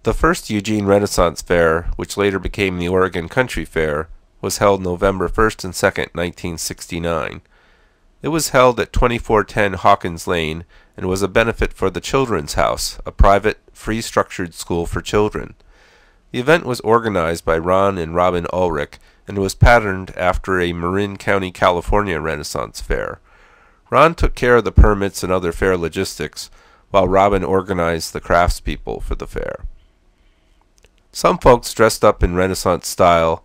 The first Eugene Renaissance Fair, which later became the Oregon Country Fair, was held November 1st and 2nd, 1969. It was held at 2410 Hawkins Lane and was a benefit for the Children's House, a private, free-structured school for children. The event was organized by Ron and Robin Ulrich and was patterned after a Marin County, California Renaissance Fair. Ron took care of the permits and other fair logistics, while Robin organized the craftspeople for the fair. Some folks dressed up in Renaissance style,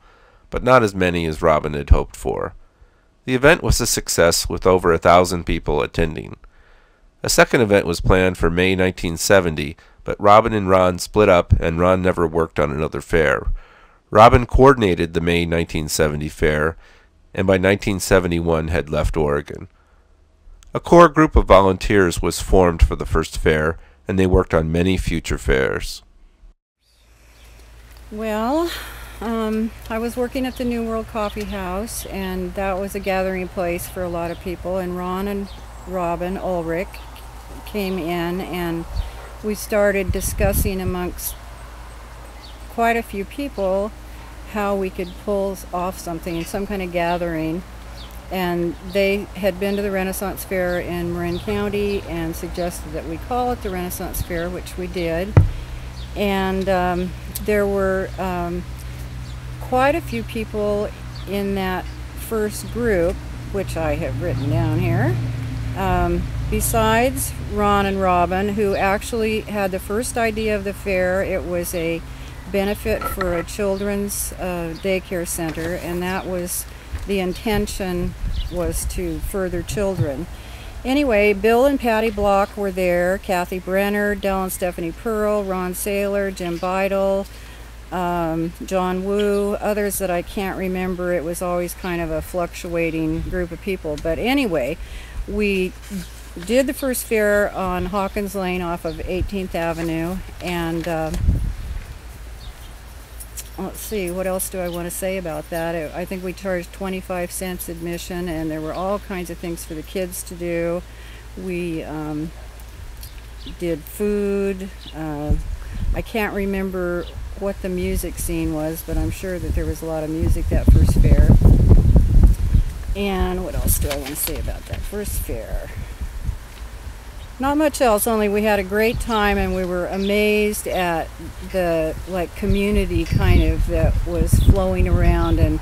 but not as many as Robin had hoped for. The event was a success with over 1,000 people attending. A second event was planned for May 1970, but Robin and Ron split up and Ron never worked on another fair. Robin coordinated the May 1970 fair, and by 1971 had left Oregon. A core group of volunteers was formed for the first fair, and they worked on many future fairs. Well, I was working at the New World Coffee House, and that was a gathering place for a lot of people, and Ron and Robin Ulrich came in, and we started discussing amongst quite a few people how we could pull off something, some kind of gathering. And they had been to the Renaissance Fair in Marin County and suggested that we call it the Renaissance Fair, which we did. And there were quite a few people in that first group, which I have written down here, besides Ron and Robin, who actually had the first idea of the fair. It was a benefit for a children's daycare center, and that was the intention, was to further children. Anyway, Bill and Patty Block were there, Kathy Brenner, Del and Stephanie Pearl, Ron Saylor, Jim Beidel, John Wu, others that I can't remember. It was always kind of a fluctuating group of people. But anyway, we did the first fair on Hawkins Lane off of 18th Avenue, and let's see, what else do I want to say about that? I think we charged 25 cents admission, and there were all kinds of things for the kids to do. We did food. I can't remember what the music scene was, but I'm sure that there was a lot of music that first fair. And what else do I want to say about that first fair? Not much else, only we had a great time, and we were amazed at the community kind of that was flowing around, and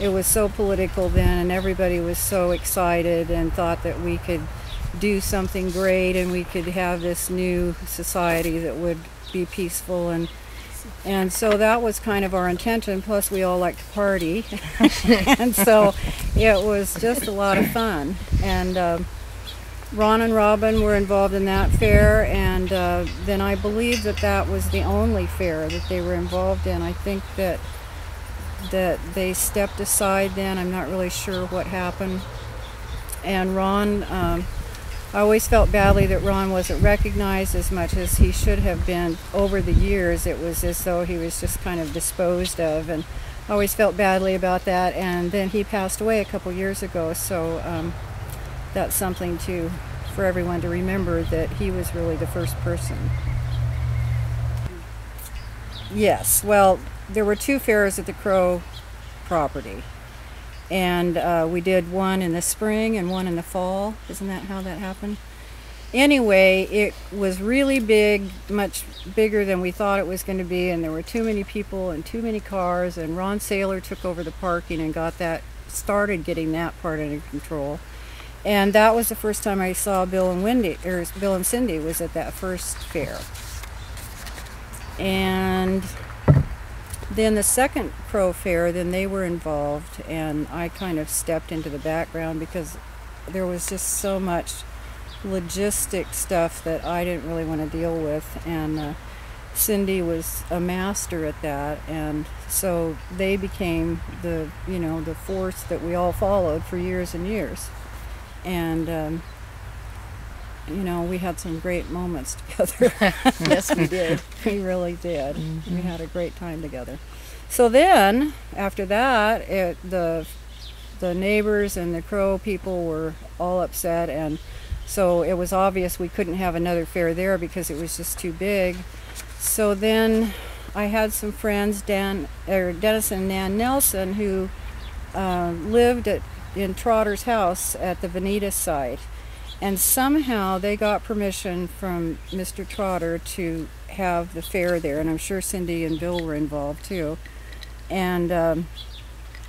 it was so political then, and everybody was so excited and thought that we could do something great and we could have this new society that would be peaceful, and so that was kind of our intention. Plus we all like to party and so it was just a lot of fun. And Ron and Robin were involved in that fair, and then I believe that was the only fair that they were involved in. I think that they stepped aside then. I'm not really sure what happened. And Ron, I always felt badly that Ron wasn't recognized as much as he should have been. Over the years, it was as though he was just kind of disposed of, and I always felt badly about that. And then he passed away a couple years ago, so that's something for everyone to remember, that he was really the first person. Yes, well, there were two fairs at the Crow property, and we did one in the spring and one in the fall. Isn't that how that happened? Anyway, it was really big, much bigger than we thought it was going to be, and there were too many people and too many cars, and Ron Saylor took over the parking and started getting that part under control. And that was the first time I saw Bill and Cindy was at that first fair. And then the second Crow fair, then they were involved, and I kind of stepped into the background because there was just so much logistic stuff that I didn't really want to deal with, and Cindy was a master at that, and so they became the force that we all followed for years and years. And we had some great moments together. Yes, we did. We really did. Mm-hmm. We had a great time together. So then, after that, the neighbors and the Crow people were all upset, and so it was obvious we couldn't have another fair there because it was just too big. So then I had some friends, Dennis and Nan Nelson, who lived in Trotter's house at the Veneta site. And somehow they got permission from Mr. Trotter to have the fair there. And I'm sure Cindy and Bill were involved too. And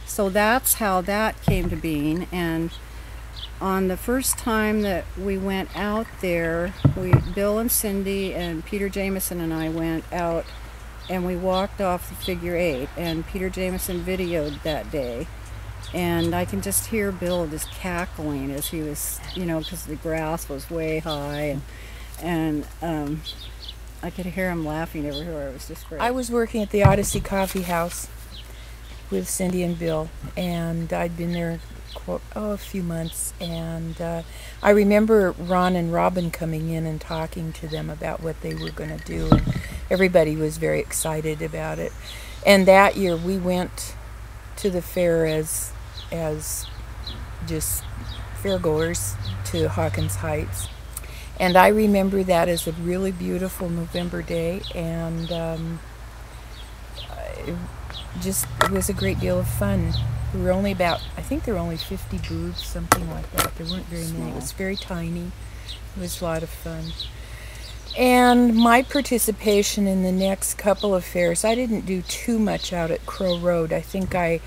so that's how that came to being. And on the first time that we went out there, Bill and Cindy and Peter Jameson and I went out and we walked off the figure 8. And Peter Jameson videoed that day. And I can just hear Bill just cackling as he was, because the grass was way high, and I could hear him laughing everywhere. It was just great. I was working at the Odyssey Coffee House with Cindy and Bill, and I'd been there a few months, and I remember Ron and Robin coming in and talking to them about what they were going to do, and everybody was very excited about it. And that year we went to the fair as just fairgoers to Hawkins Heights. And I remember that as a really beautiful November day, and it was a great deal of fun. We were only I think there were only 50 booths, something like that. There weren't very many. It was very tiny. It was a lot of fun. And my participation in the next couple of fairs, I didn't do too much out at Crow Road. I think I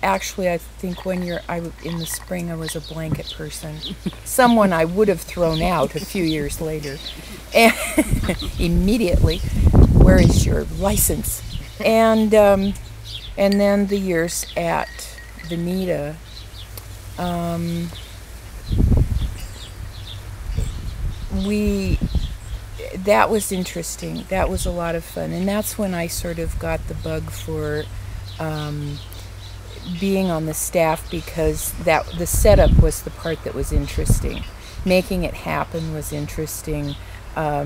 think one year in the spring I was a blanket person. Someone I would have thrown out a few years later. And immediately, where is your license? And then the years at Veneta, that was interesting. That was a lot of fun. And that's when I sort of got the bug for being on the staff, because the setup was the part that was interesting. Making it happen was interesting.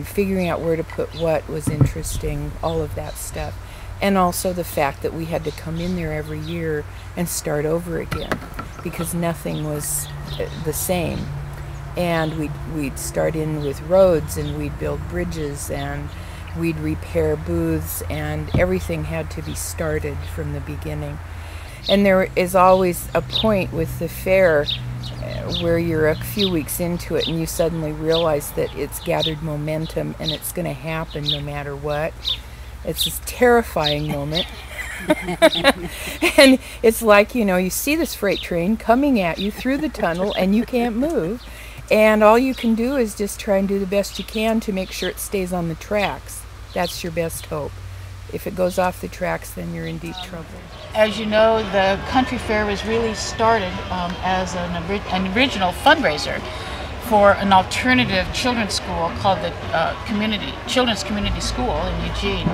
Figuring out where to put what was interesting. All of that stuff. And also the fact that we had to come in there every year and start over again, because nothing was the same. And we'd start in with roads, and we'd build bridges, and we'd repair booths, and everything had to be started from the beginning. And there is always a point with the fair where you're a few weeks into it and you suddenly realize that it's gathered momentum and it's going to happen no matter what. It's this terrifying moment. And it's like, you see this freight train coming at you through the tunnel and you can't move. And all you can do is just try and do the best you can to make sure it stays on the tracks. That's your best hope. If it goes off the tracks, then you're in deep trouble. As you know, the country fair was really started as an original fundraiser for an alternative children's school called the Children's Community School in Eugene.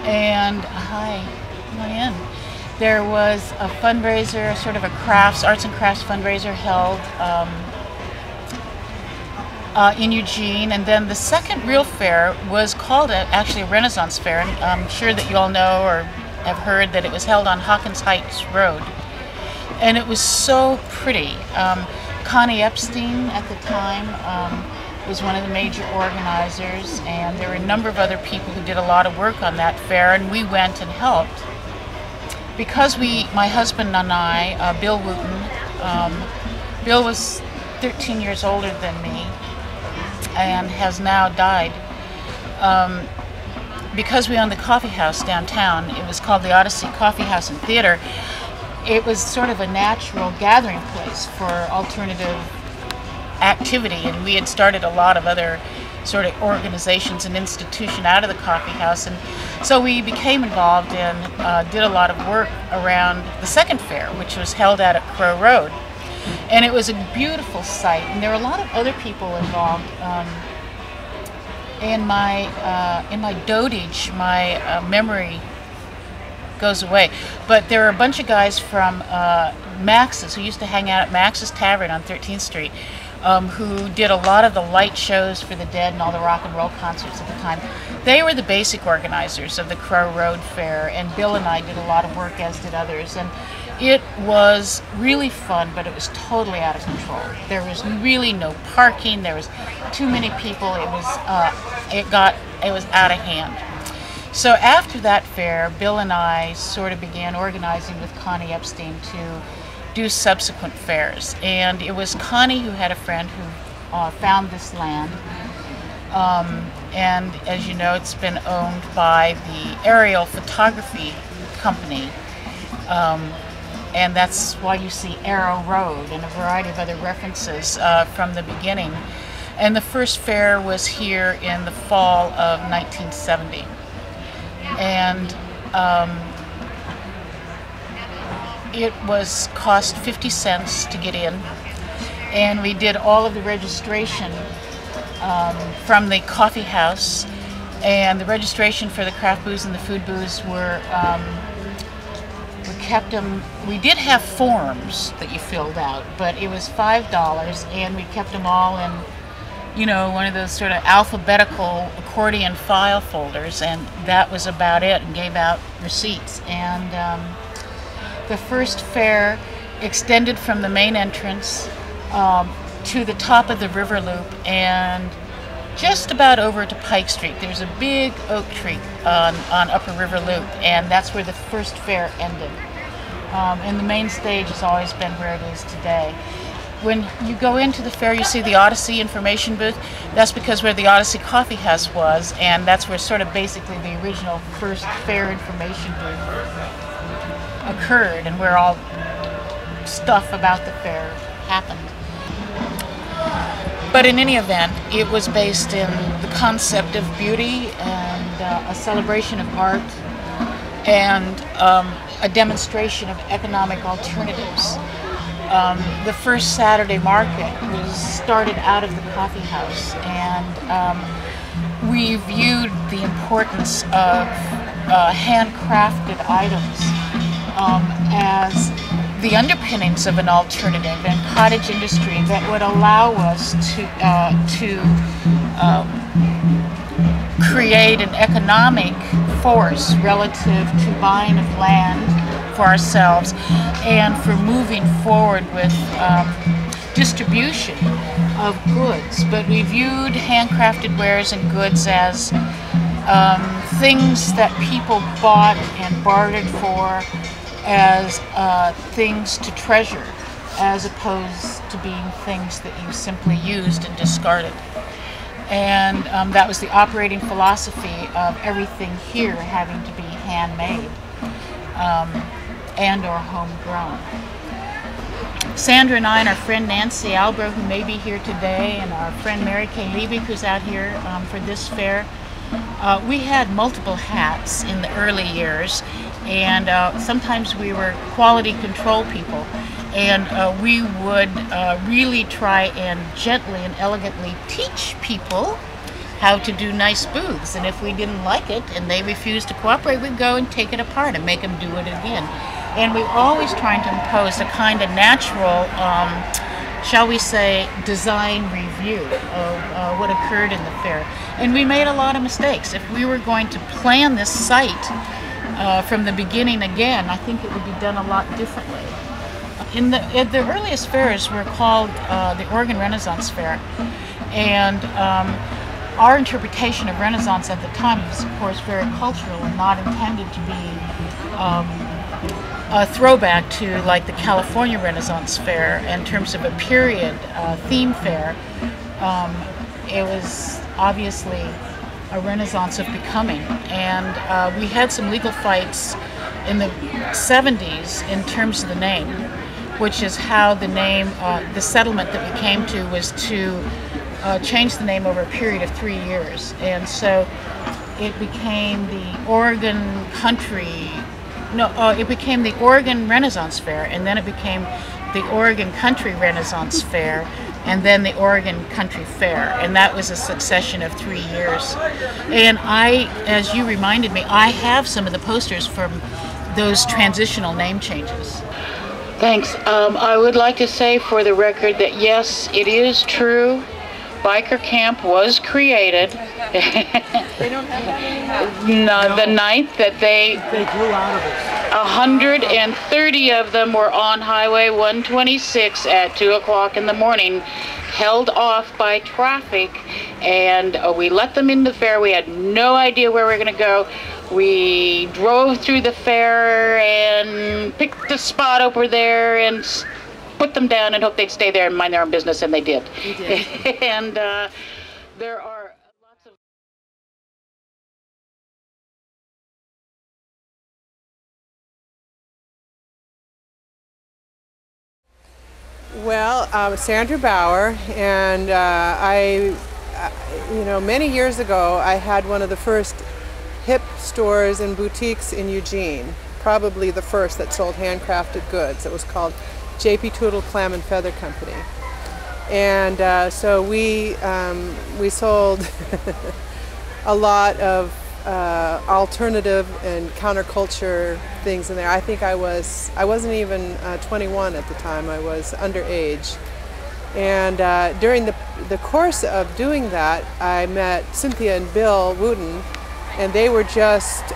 And come on in. There was a fundraiser, sort of a arts and crafts fundraiser held in Eugene, and then the second real fair was called actually a Renaissance Fair, and I'm sure that you all know or have heard that it was held on Hawkins Heights Road, and it was so pretty. Connie Epstein at the time was one of the major organizers, and there were a number of other people who did a lot of work on that fair, and we went and helped. Because my husband and I, Bill Wooten, Bill was 13 years older than me, and has now died. Because we owned the coffee house downtown, it was called the Odyssey Coffee House and Theater. It was sort of a natural gathering place for alternative activity, and we had started a lot of other sort of organizations and institutions out of the coffee house, and so we became involved and did a lot of work around the second fair, which was held out at Crow Road. And it was a beautiful site, and there were a lot of other people involved. In my dotage, my memory goes away. But there were a bunch of guys from Max's, who used to hang out at Max's Tavern on 13th Street, who did a lot of the light shows for the Dead and all the rock and roll concerts at the time. They were the basic organizers of the Crow Road Fair, and Bill and I did a lot of work, as did others. And it was really fun, but it was totally out of control. There was really no parking. There was too many people. It got it was out of hand. So after that fair, Bill and I sort of began organizing with Connie Epstein to do subsequent fairs. And it was Connie who had a friend who found this land. And as you know, it's been owned by the Aerial Photography Company. And that's why you see Arrow Road and a variety of other references from the beginning. And the first fair was here in the fall of 1970. And it was cost 50 cents to get in. And we did all of the registration from the coffee house. And the registration for the craft booths and the food booths were kept them. We did have forms that you filled out, but it was $5, and we kept them all in, you know, one of those sort of alphabetical accordion file folders, and that was about it, and gave out receipts. And the first fair extended from the main entrance to the top of the river loop and just about over to Pike Street. There's a big oak tree on Upper River Loop, and that's where the first fair ended. And the main stage has always been where it is today. When you go into the fair, you see the Odyssey information booth. That's because where the Odyssey Coffee House was, and that's where sort of basically the original first fair information booth occurred, and where all stuff about the fair happened. But in any event, it was based in the concept of beauty and a celebration of art and a demonstration of economic alternatives. The first Saturday market was started out of the coffee house, and we viewed the importance of handcrafted items as the underpinnings of an alternative and cottage industry that would allow us to create an economic force relative to buying of land for ourselves and for moving forward with distribution of goods. But we viewed handcrafted wares and goods as things that people bought and bartered for, as things to treasure, as opposed to being things that you simply used and discarded. And that was the operating philosophy of everything here having to be handmade and or homegrown. Sandra and I and our friend Nancy Albro, who may be here today, and our friend Mary Kay Liebig, who's out here for this fair, we had multiple hats in the early years, and sometimes we were quality control people, and we would really try and gently and elegantly teach people how to do nice booths. And if we didn't like it and they refused to cooperate, we'd go and take it apart and make them do it again. And we always trying to impose a kind of natural, shall we say, design review of what occurred in the fair. And we made a lot of mistakes. If we were going to plan this site from the beginning again, I think it would be done a lot differently. The earliest fairs were called the Oregon Renaissance Fair, and our interpretation of Renaissance at the time was, of course, very cultural and not intended to be a throwback to like the California Renaissance Fair in terms of a period theme fair. It was obviously a renaissance of becoming, and we had some legal fights in the 70s in terms of the name, which is how the name, the settlement that we came to was to change the name over a period of 3 years. And so it became the Oregon it became the Oregon Renaissance Fair, and then it became the Oregon Country Renaissance Fair, and then the Oregon Country Fair, and that was a succession of 3 years. And I, as you reminded me, I have some of the posters from those transitional name changes. Thanks. I would like to say for the record that yes, it is true. Biker Camp was created. They don't have that anymore? No, the night that they grew out of it. 130 of them were on Highway 126 at 2 o'clock in the morning, held off by traffic And we let them in the fair. We had no idea where we were going to go. We drove through the fair and picked a spot over there and put them down and hoped they'd stay there and mind their own business, and they did. And there are lots of... Well, Sandra Bauer, and many years ago, I had one of the first hip stores and boutiques in Eugene, probably the first that sold handcrafted goods. It was called J.P. Tootle Clam and Feather Company. And so we sold a lot of alternative and counterculture things in there. I think I wasn't even 21 at the time. I was underage. And during the course of doing that, I met Cynthia and Bill Wooten, and they were just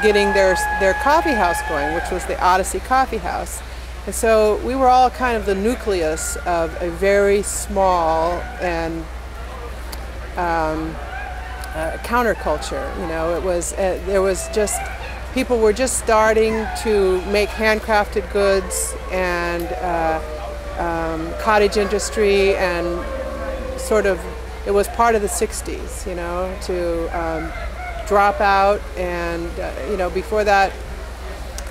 getting their coffee house going, which was the Odyssey Coffee House. And so we were all kind of the nucleus of a very small and counterculture. You know, it was there was just people were just starting to make handcrafted goods and cottage industry, and sort of it was part of the 60s, you know, to drop out, and before that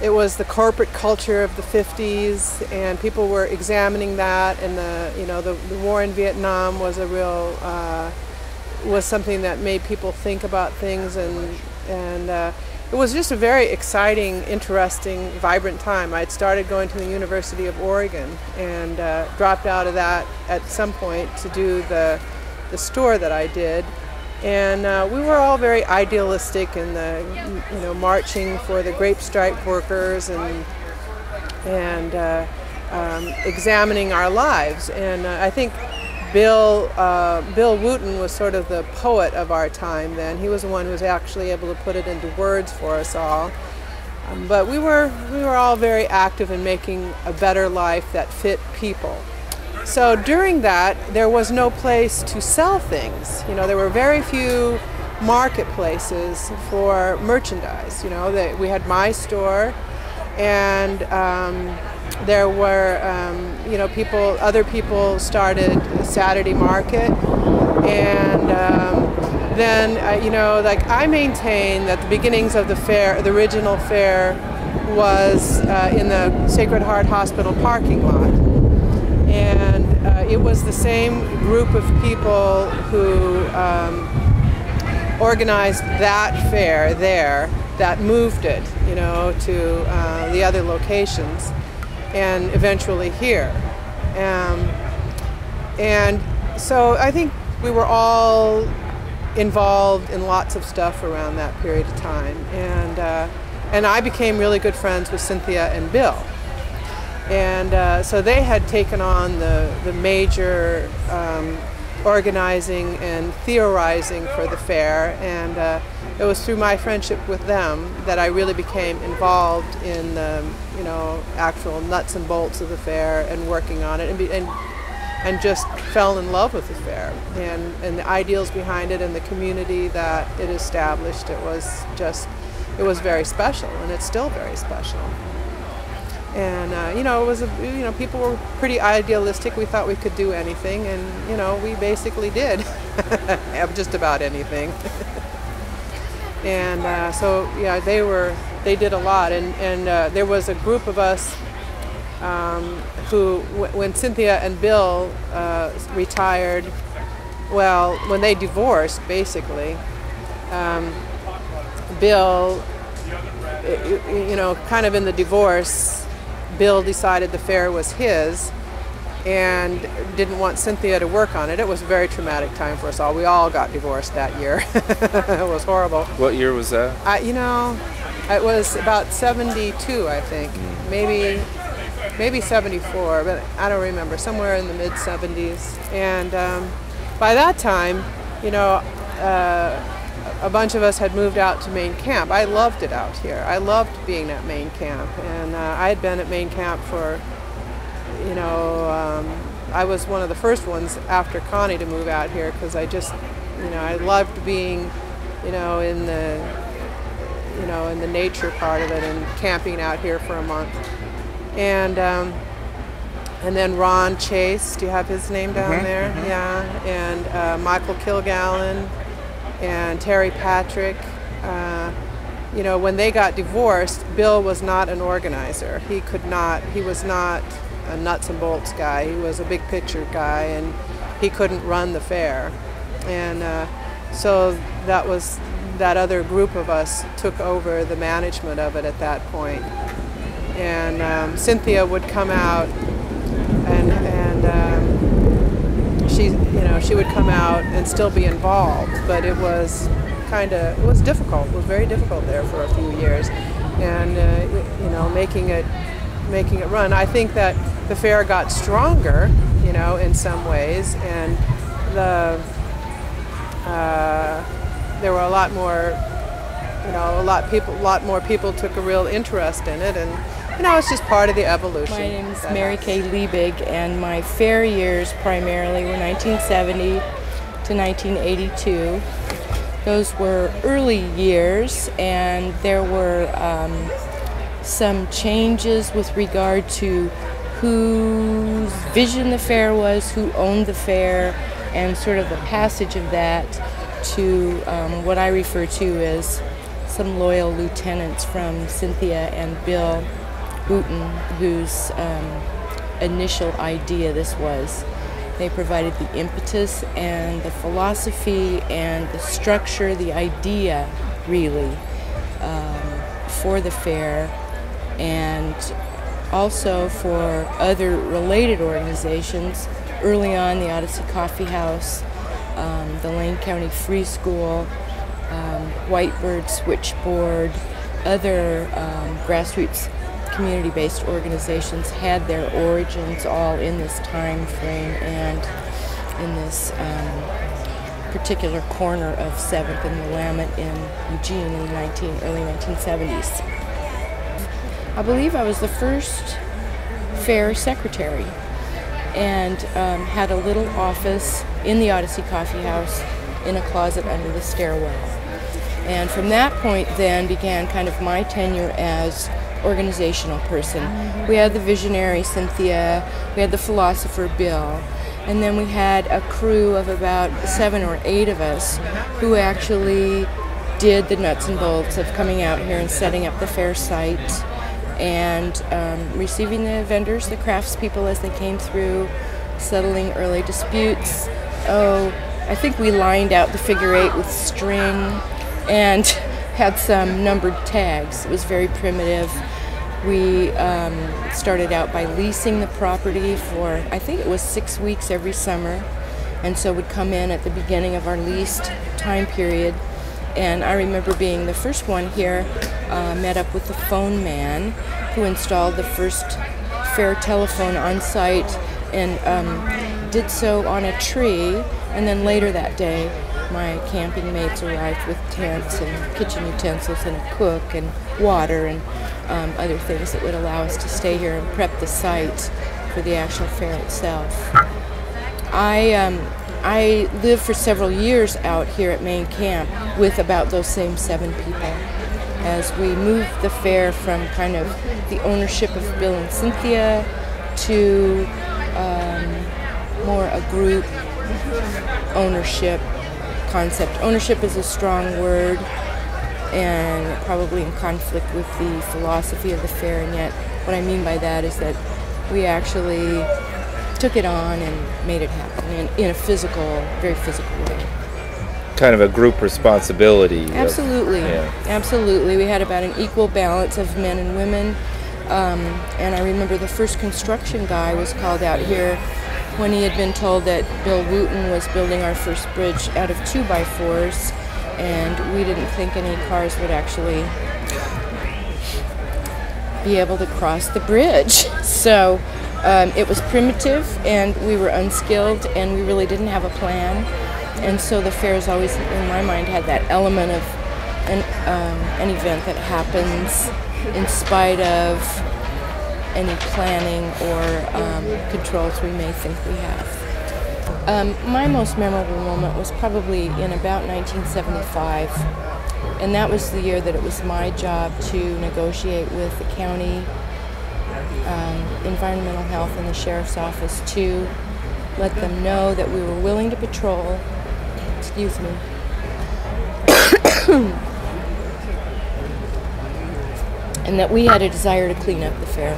it was the corporate culture of the 50s, and people were examining that, and the war in Vietnam was a real was something that made people think about things, and it was just a very exciting, interesting, vibrant time. I had started going to the University of Oregon and dropped out of that at some point to do the store that I did. And we were all very idealistic in the, marching for the grape stripe workers and examining our lives. And I think Bill Wooten was sort of the poet of our time then. He was the one who was actually able to put it into words for us all. But we were all very active in making a better life that fit people. So during that, there was no place to sell things. You know, there were very few marketplaces for merchandise. You know, we had my store, and there were, other people started a Saturday market, and then, I maintain that the beginnings of the fair, the original fair, was in the Sacred Heart Hospital parking lot. And it was the same group of people who organized that fair there that moved it, to the other locations, and eventually here. And so I think we were all involved in lots of stuff around that period of time. And I became really good friends with Cynthia and Bill. And so they had taken on the major organizing and theorizing for the fair, and it was through my friendship with them that I really became involved in the actual nuts and bolts of the fair and working on it, and just fell in love with the fair and the ideals behind it and the community that it established. It was very special, and it's still very special. And it was people were pretty idealistic. We thought we could do anything, and we basically did just about anything. And so yeah, they did a lot, and there was a group of us who, when Cynthia and Bill retired, well, when they divorced, basically, Bill, kind of in the divorce, Bill decided the fair was his and didn't want Cynthia to work on it. It was a very traumatic time for us all. We all got divorced that year. It was horrible. What year was that? It was about 72, I think. Maybe 74, but I don't remember. Somewhere in the mid-70s. And by that time, a bunch of us had moved out to Main Camp. I loved it out here. I loved being at Main Camp, and I had been at Main Camp for, I was one of the first ones after Connie to move out here because I just, I loved being, in the nature part of it and camping out here for a month. And then Ron Chase, do you have his name down there? Mm-hmm. Yeah, and Michael Kilgallen and Terry Patrick. When they got divorced, Bill was not an organizer. He was not a nuts and bolts guy. He was a big picture guy, and he couldn't run the fair. And so that other group of us took over the management of it at that point. And Cynthia would come out, and she would come out and still be involved, but it was difficult. It was very difficult there for a few years, and making it run. I think that the fair got stronger, in some ways, and there were a lot more people took a real interest in it, and it's just part of the evolution. My name is Mary Kay Liebig, and my fair years primarily were 1970 to 1982. Those were early years, and there were some changes with regard to whose vision the fair was, who owned the fair, and sort of the passage of that to what I refer to as some loyal lieutenants from Cynthia and Bill Wooten, whose initial idea this was. They provided the impetus and the philosophy and the structure, the idea, really, for the fair, and also for other related organizations. Early on, the Odyssey Coffee House, the Lane County Free School, Whitebird Switchboard, other grassroots community-based organizations had their origins all in this time frame and in this particular corner of 7th and Willamette in Eugene in the early 1970s. I believe I was the first fair secretary and had a little office in the Odyssey Coffee House in a closet under the stairwell. And from that point then began kind of my tenure as organizational person. We had the visionary Cynthia, we had the philosopher Bill, and then we had a crew of about 7 or 8 of us who actually did the nuts and bolts of coming out here and setting up the fair site and receiving the vendors, the craftspeople as they came through, settling early disputes. I think we lined out the figure 8 with string and had some numbered tags. It was very primitive. We started out by leasing the property for, I think it was 6 weeks every summer, and so would come in at the beginning of our leased time period. And I remember being the first one here, met up with the phone man who installed the first fair telephone on site and did so on a tree. And then later that day, my camping mates arrived with tents and kitchen utensils and a cook and water and other things that would allow us to stay here and prep the site for the actual fair itself. I lived for several years out here at Main Camp with about those same 7 people as we moved the fair from kind of the ownership of Bill and Cynthia to more a group ownership concept. Ownership is a strong word and probably in conflict with the philosophy of the fair, and yet what I mean by that is that we actually took it on and made it happen in a physical, very physical way. Kind of a group responsibility. Absolutely, absolutely. We had about an equal balance of men and women, and I remember the first construction guy was called out here when he had been told that Bill Wooten was building our first bridge out of 2x4s, and we didn't think any cars would actually be able to cross the bridge. So it was primitive, and we were unskilled, and we really didn't have a plan. And so the fair has always, in my mind, had that element of an event that happens in spite of any planning or controls we may think we have. My most memorable moment was probably in about 1975, and that was the year that it was my job to negotiate with the county environmental health and the sheriff's office to let them know that we were willing to patrol, excuse me, and that we had a desire to clean up the fair.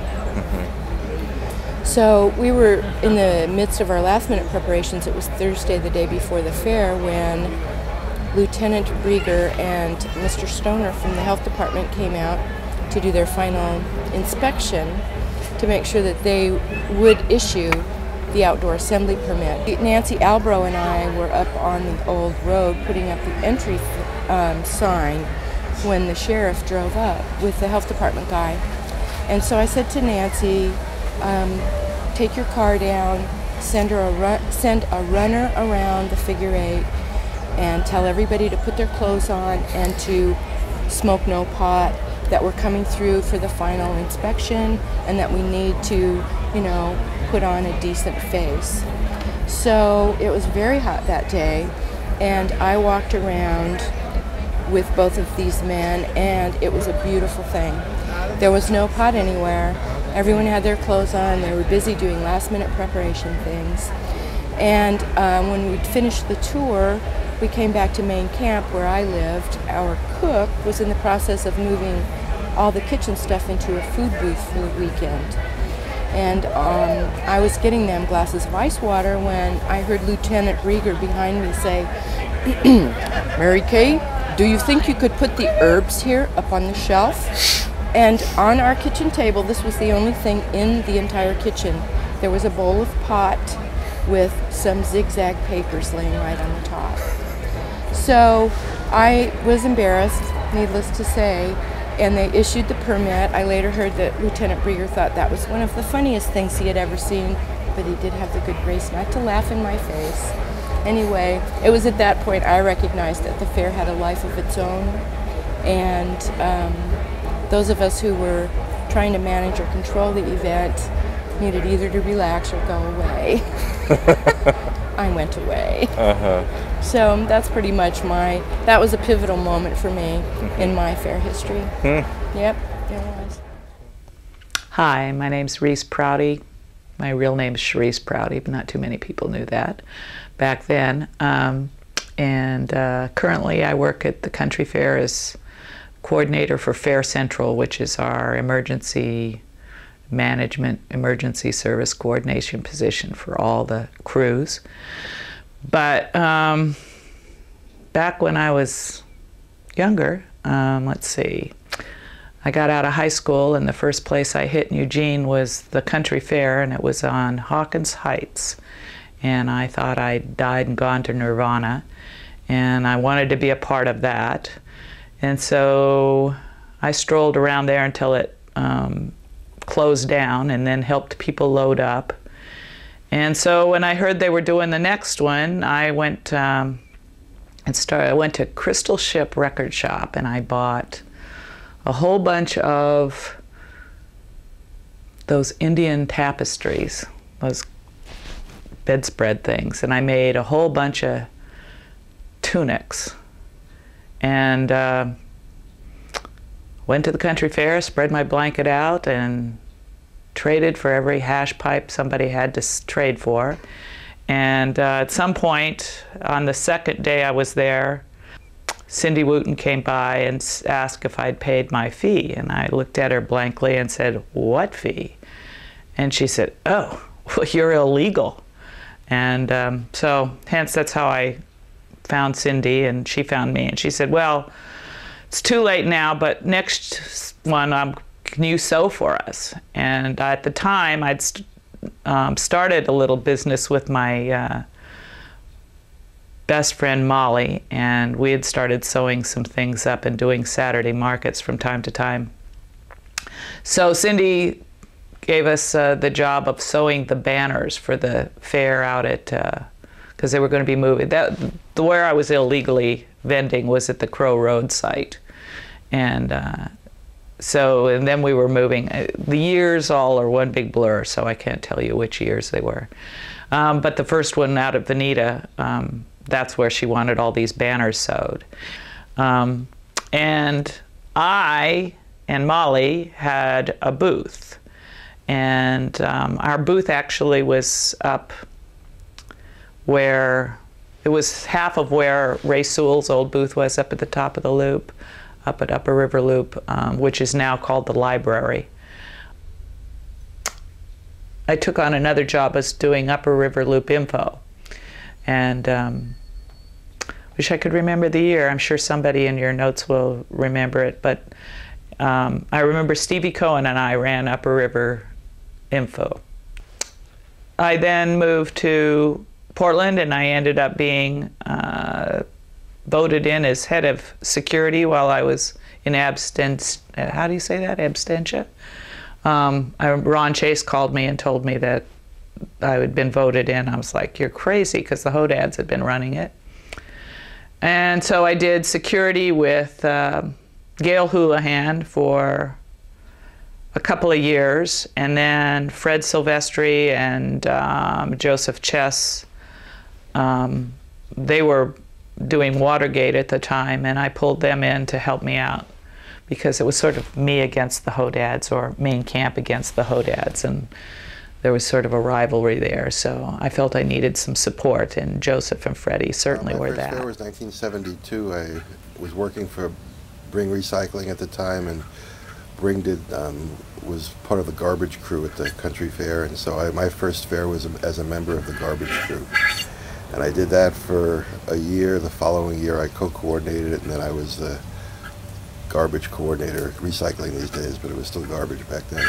So we were in the midst of our last minute preparations. It was Thursday, the day before the fair, when Lieutenant Brieger and Mr. Stoner from the health department came out to do their final inspection to make sure that they would issue the outdoor assembly permit. Nancy Albro and I were up on the old road putting up the entry sign when the sheriff drove up with the health department guy. And so I said to Nancy, take your car down, send a runner around the figure 8, and tell everybody to put their clothes on and to smoke no pot, that we're coming through for the final inspection and that we need to, you know, put on a decent face. So it was very hot that day, and I walked around with both of these men, and it was a beautiful thing. There was no pot anywhere. Everyone had their clothes on. They were busy doing last-minute preparation things. And when we'd finished the tour, we came back to main camp where I lived. Our cook was in the process of moving all the kitchen stuff into a food booth for the weekend. And I was getting them glasses of ice water when I heard Lieutenant Brieger behind me say, Mary Kay, do you think you could put the herbs here up on the shelf? And on our kitchen table, this was the only thing in the entire kitchen, there was a bowl of pot with some zigzag papers laying right on the top. So I was embarrassed, needless to say, and they issued the permit. I later heard that Lieutenant Brieger thought that was one of the funniest things he had ever seen, but he did have the good grace not to laugh in my face. Anyway, it was at that point I recognized that the fair had a life of its own, and those of us who were trying to manage or control the event needed either to relax or go away. I went away. So that's pretty much that was a pivotal moment for me in my fair history. Yep, it was. Hi, my name's Reese Prouty. My real name is Sharice Prouty, but not too many people knew that back then. Currently I work at the Country Fair as coordinator for Fair Central, which is our emergency management, emergency service coordination position for all the crews. But back when I was younger, let's see, I got out of high school and the first place I hit in Eugene was the Country Fair, and it was on Hawkins Heights. And I thought I'd died and gone to Nirvana, and I wanted to be a part of that. And so I strolled around there until it closed down, and then helped people load up. And so when I heard they were doing the next one, I went I went to Crystal Ship Record Shop, and I bought a whole bunch of those Indian tapestries, those bedspread things, and I made a whole bunch of tunics. And went to the Country Fair, spread my blanket out, and traded for every hash pipe somebody had to trade for. And at some point, on the second day I was there, Cindy Wooten came by and asked if I'd paid my fee. And I looked at her blankly and said, "What fee?" And she said, "Oh, well, you're illegal." And so hence that's how I found Cindy, and she found me. And she said, "Well, it's too late now, but next one, can you sew for us?" And at the time, I'd started a little business with my best friend Molly, and we had started sewing some things up and doing Saturday markets from time to time. So Cindy gave us the job of sewing the banners for the fair out at, because they were going to be moving. Where I was illegally vending was at the Crow Road site. And So, and then we were moving. The years all are one big blur, so I can't tell you which years they were. But the first one out of Veneta, that's where she wanted all these banners sewed. And I and Molly had a booth. And our booth actually was up where, it was half of where Ray Sewell's old booth was, up at the top of the loop, up at Upper River Loop, which is now called the library. I took on another job as doing Upper River Loop info. And wish I could remember the year. I'm sure somebody in your notes will remember it. But I remember Stevie Cohen and I ran Upper River info. I then moved to Portland, and I ended up being voted in as head of security while I was in how do you say that? Abstentia? Ron Chase called me and told me that I had been voted in. I was like, you're crazy, because the Hodads had been running it. And so I did security with Gail Houlihan for a couple of years, and then Fred Silvestri and Joseph Chess, they were doing Watergate at the time, and I pulled them in to help me out because it was sort of me against the Hodads, or Main Camp against the Hodads, and there was sort of a rivalry there, so I felt I needed some support, and Joseph and Freddie certainly were that. My first fair was 1972. I was working for Bring Recycling at the time, and Bring was part of the garbage crew at the country fair, and so my first fair was as a member of the garbage crew. And I did that for a year. The following year I co-coordinated it, and then I was the garbage coordinator, recycling these days, but it was still garbage back then.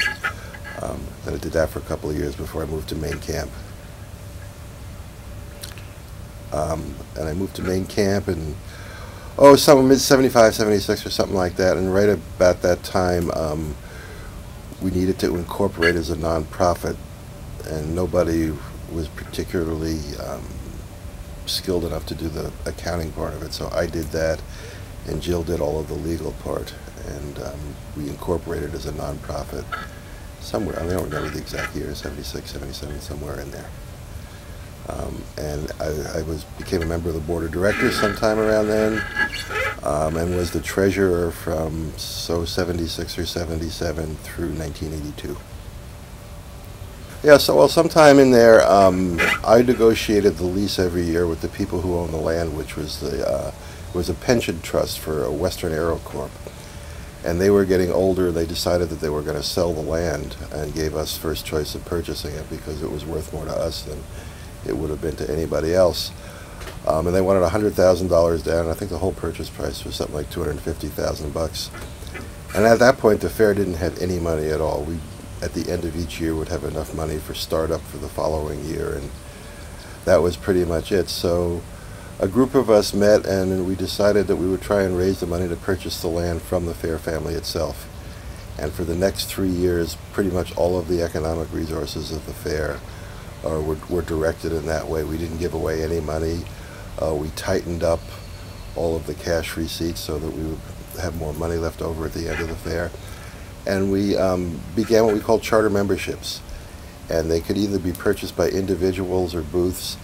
Then I did that for a couple of years before I moved to Main Camp. And I moved to Main Camp in, some mid-75, 76 or something like that, and right about that time we needed to incorporate as a non-profit, and nobody was particularly skilled enough to do the accounting part of it, so I did that, and Jill did all of the legal part, and we incorporated as a non-profit somewhere. I don't remember the exact year, 76, 77, somewhere in there. And I became a member of the board of directors sometime around then, and was the treasurer from 76 or 77 through 1982. Yeah, so sometime in there, I negotiated the lease every year with the people who own the land, which was was a pension trust for Western AeroCorp. And they were getting older. They decided that they were going to sell the land and gave us first choice of purchasing it because it was worth more to us than it would have been to anybody else. And they wanted $100,000 down. I think the whole purchase price was something like $250,000. And at that point, the fair didn't have any money at all. We, at the end of each year, would have enough money for startup for the following year, and that was pretty much it. So a group of us met, and we decided that we would try and raise the money to purchase the land from the fair family itself. And for the next 3 years, pretty much all of the economic resources of the fair were directed in that way. We didn't give away any money. We tightened up all of the cash receipts so that we would have more money left over at the end of the fair. And we began what we call charter memberships. And they could either be purchased by individuals or booths.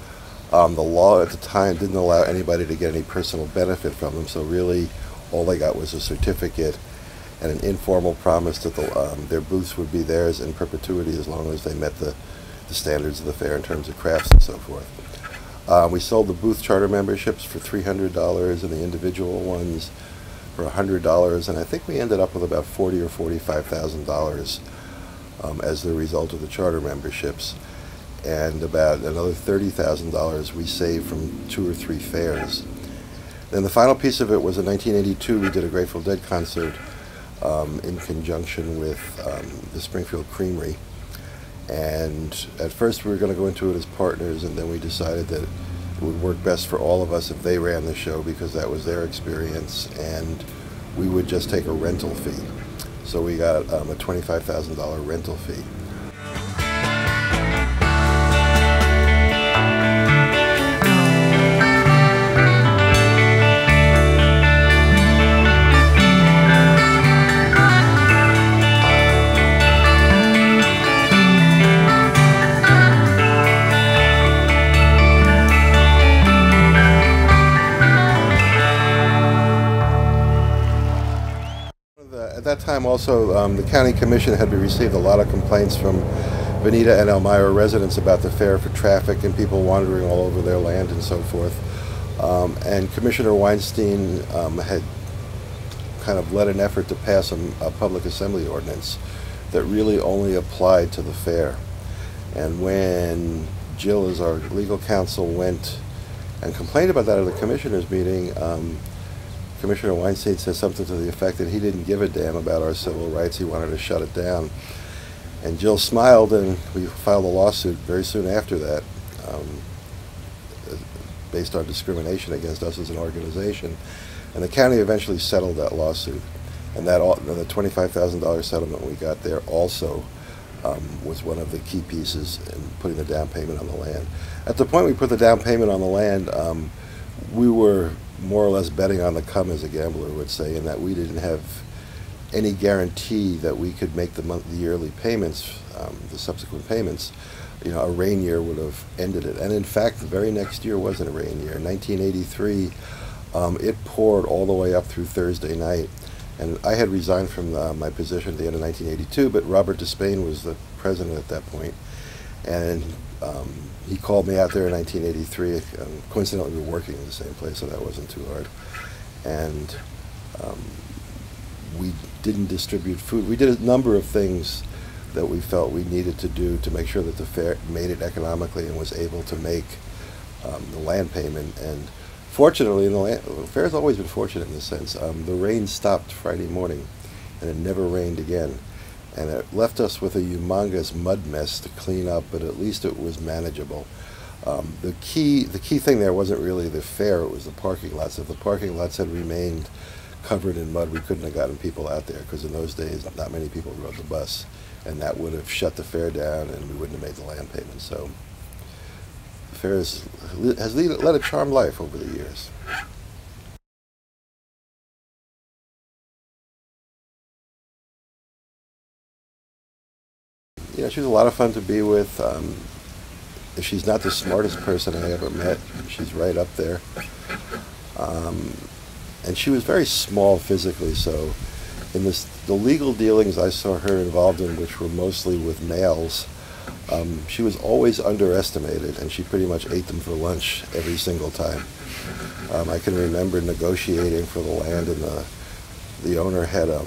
The law at the time didn't allow anybody to get any personal benefit from them, so really all they got was a certificate and an informal promise that their booths would be theirs in perpetuity as long as they met the standards of the fair in terms of crafts and so forth. We sold the booth charter memberships for $300 and the individual ones for $100, and I think we ended up with about $40,000 or $45,000 as the result of the charter memberships, and about another $30,000 we saved from 2 or 3 fairs. Then the final piece of it was in 1982 we did a Grateful Dead concert in conjunction with the Springfield Creamery. And at first we were going to go into it as partners, and then we decided that it would work best for all of us if they ran the show because that was their experience, and we would just take a rental fee. So we got a $25,000 rental fee. that time also, the county commission had received a lot of complaints from Veneta and Elmira residents about the fair for traffic and people wandering all over their land and so forth. And Commissioner Weinstein had kind of led an effort to pass a public assembly ordinance that really only applied to the fair. And when Jill, as our legal counsel, went and complained about that at the commissioners' meeting, Commissioner Weinstein said something to the effect that he didn't give a damn about our civil rights, he wanted to shut it down. And Jill smiled, and we filed a lawsuit very soon after that, based on discrimination against us as an organization. And the county eventually settled that lawsuit. And the $25,000 settlement we got there also was one of the key pieces in putting the down payment on the land. At the point we put the down payment on the land, we were more or less betting on the come, as a gambler would say, in that we didn't have any guarantee that we could make the yearly payments, the subsequent payments. You know, a rain year would have ended it. And in fact, the very next year wasn't a rain year. In 1983, it poured all the way up through Thursday night. And I had resigned from my position at the end of 1982, but Robert Despain was the president at that point. And he called me out there in 1983. Coincidentally, we were working in the same place, so that wasn't too hard. And we didn't distribute food. We did a number of things that we felt we needed to do to make sure that the fair made it economically and was able to make the land payment. And fortunately, the fair has always been fortunate in this sense. The rain stopped Friday morning, and it never rained again. And it left us with a humongous mud mess to clean up, but at least it was manageable. The key thing there wasn't really the fair, it was the parking lots. If the parking lots had remained covered in mud, we couldn't have gotten people out there, because in those days, not many people rode the bus. And that would have shut the fair down, and we wouldn't have made the land payment. So the fair has led a charmed life over the years. You know, she was a lot of fun to be with. If she's not the smartest person I ever met, she's right up there. And she was very small physically, so in the legal dealings I saw her involved in, which were mostly with males, she was always underestimated, and she pretty much ate them for lunch every single time. I can remember negotiating for the land, and the owner had a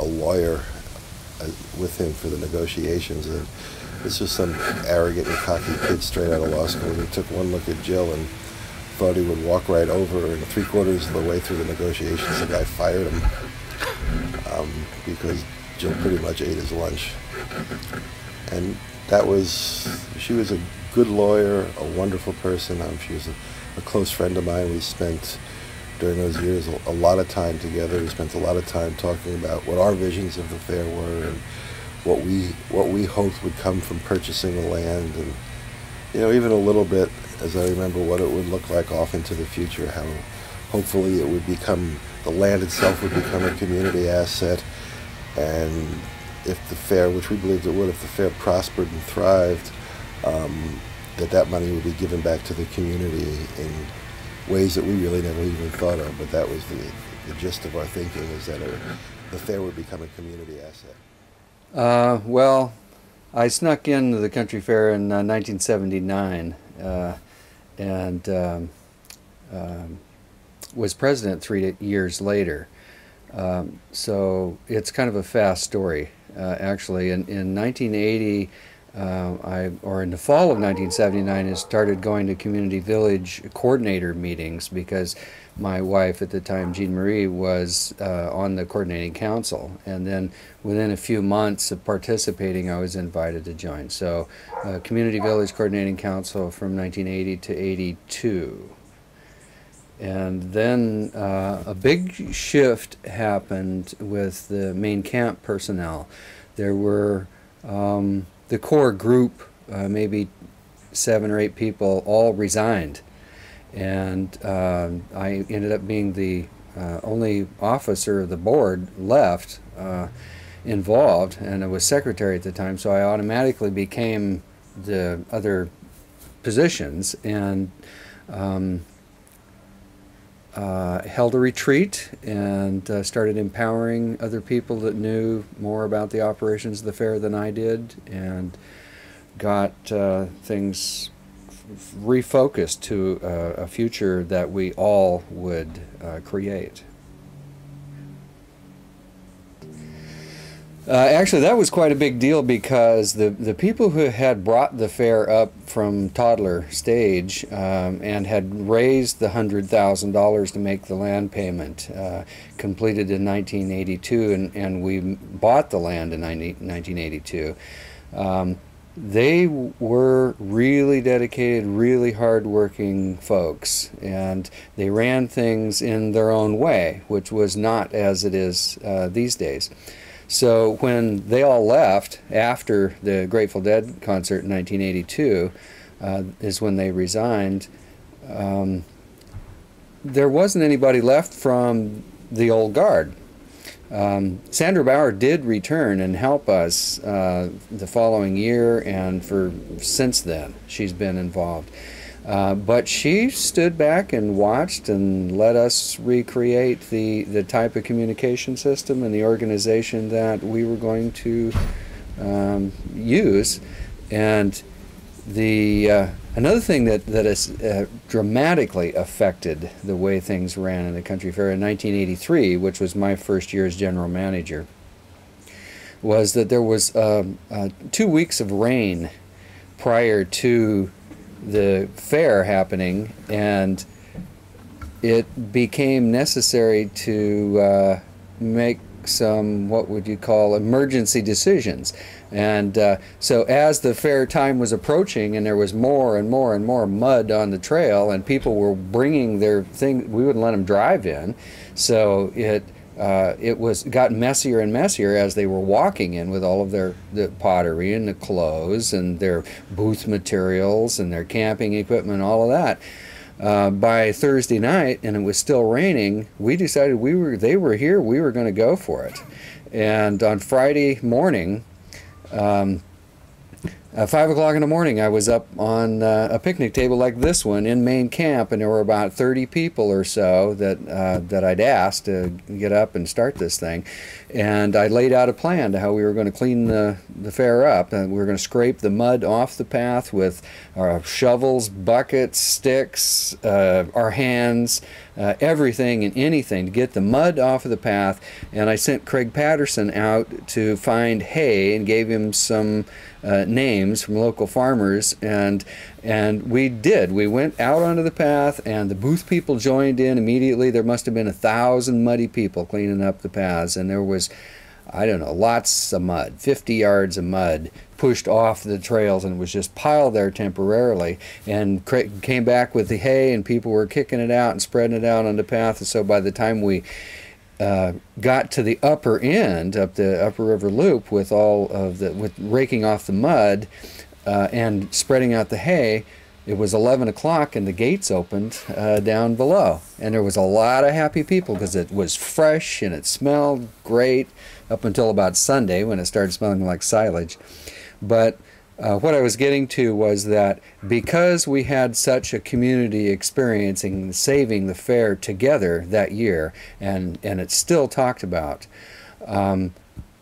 lawyer with him for the negotiations, and this was some arrogant and cocky kid straight out of law school. He took one look at Jill and thought he would walk right over, and 3/4 of the way through the negotiations, the guy fired him because Jill pretty much ate his lunch. And she was a good lawyer, a wonderful person. She was a close friend of mine. We spent, during those years, a lot of time together. We spent a lot of time talking about what our visions of the fair were and what we hoped would come from purchasing the land, and you know, even a little bit, as I remember, what it would look like off into the future, how hopefully it would become, the land itself would become a community asset, and if the fair, which we believed it would, if the fair prospered and thrived, that money would be given back to the community in ways that we really never even thought of. But that was the gist of our thinking, is that the fair would become a community asset. Well, I snuck into the country fair in 1979 and was president 3 years later. So it's kind of a fast story, actually. In 1980, or in the fall of 1979, I started going to community village coordinator meetings because my wife at the time, Jean Marie, was on the coordinating council. And then within a few months of participating, I was invited to join. So community village coordinating council from 1980 to 82. And then a big shift happened with the main camp personnel. There were the core group, maybe 7 or 8 people, all resigned. And I ended up being the only officer of the board left involved, and I was secretary at the time, so I automatically became the other positions. And held a retreat and started empowering other people that knew more about the operations of the fair than I did, and got things refocused to a future that we all would create. Actually, that was quite a big deal, because the people who had brought the fair up from toddler stage and had raised the $100,000 to make the land payment, completed in 1982, and we bought the land in 1982. They were really dedicated, really hard-working folks, and they ran things in their own way, which was not as it is these days. So when they all left after the Grateful Dead concert in 1982, is when they resigned, there wasn't anybody left from the old guard. Sandra Bauer did return and help us the following year, and since then she's been involved. But she stood back and watched and let us recreate the type of communication system and the organization that we were going to use. And another thing that has dramatically affected the way things ran in the country fair in 1983, which was my first year as general manager, was that there was 2 weeks of rain prior to the fair happening, and it became necessary to make some, what would you call, emergency decisions. And so as the fair time was approaching and there was more and more and more mud on the trail and people were bringing their thing, we wouldn't let them drive in, so it got messier and messier as they were walking in with all of the pottery and the clothes and their booth materials and their camping equipment, all of that. By Thursday night, and it was still raining, we decided they were here, we were going to go for it. And on Friday morning, at 5 o'clock in the morning, I was up on a picnic table like this one in main camp, and there were about 30 people or so that I'd asked to get up and start this thing. And I laid out a plan to how we were going to clean the fair up. And we were going to scrape the mud off the path with our shovels, buckets, sticks, our hands, everything and anything to get the mud off of the path. And I sent Craig Patterson out to find hay and gave him some names from local farmers, and we did. We went out onto the path, and the booth people joined in immediately. There must have been 1,000 muddy people cleaning up the paths, and there was, I don't know, lots of mud, 50 yards of mud pushed off the trails, and it was just piled there temporarily. And Craig came back with the hay, and people were kicking it out and spreading it out on the path. And so by the time we got to the upper end, up the Upper River Loop, with raking off the mud and spreading out the hay, it was 11 o'clock and the gates opened down below. And there was a lot of happy people because it was fresh and it smelled great up until about Sunday, when it started smelling like silage. But what I was getting to was that because we had such a community experiencing saving the fair together that year, and it's still talked about,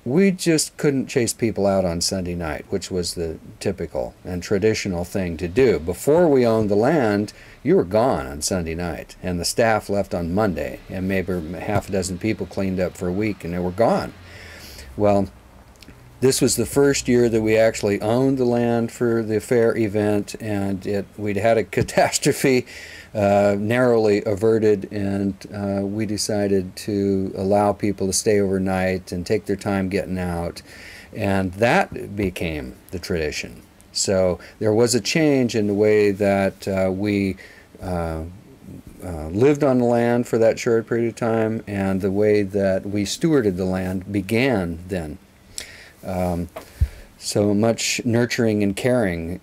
we just couldn't chase people out on Sunday night, which was the typical and traditional thing to do. Before we owned the land, you were gone on Sunday night, and the staff left on Monday, and maybe half a dozen people cleaned up for a week, and they were gone. Well, this was the first year that we actually owned the land for the fair event, and we'd had a catastrophe narrowly averted, and we decided to allow people to stay overnight and take their time getting out, and that became the tradition. So there was a change in the way that we lived on the land for that short period of time, and the way that we stewarded the land began then. So much nurturing and caring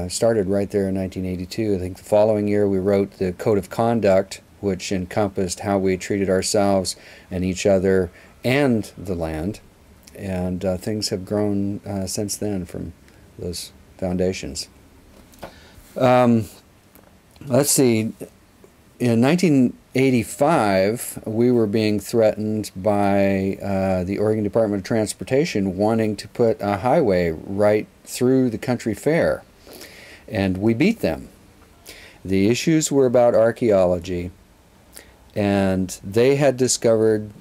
started right there in 1982. I think the following year we wrote the Code of Conduct, which encompassed how we treated ourselves and each other and the land. And things have grown since then from those foundations. Let's see. In 85, we were being threatened by the Oregon Department of Transportation wanting to put a highway right through the country fair, and we beat them. The issues were about archaeology, and they had discovered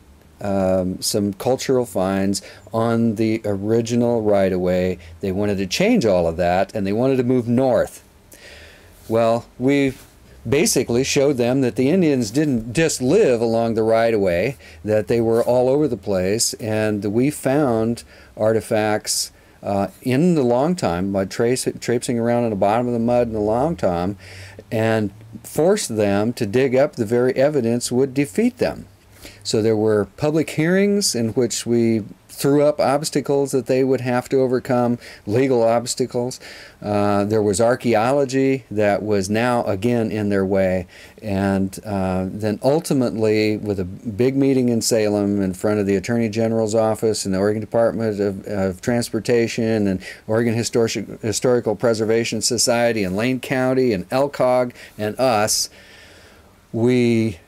some cultural finds on the original right-of-way. They wanted to change all of that, and they wanted to move north. Well, we basically showed them that the Indians didn't just live along the right-of-way, that they were all over the place, and we found artifacts in the Long Tom by traipsing around in the bottom of the mud in the Long Tom, and forced them to dig up the very evidence would defeat them. So there were public hearings in which we threw up obstacles that they would have to overcome, legal obstacles. There was archaeology that was now again in their way. And then ultimately, with a big meeting in Salem in front of the Attorney General's office and the Oregon Department of Transportation and Oregon Historical Preservation Society and Lane County and LCOG and us, we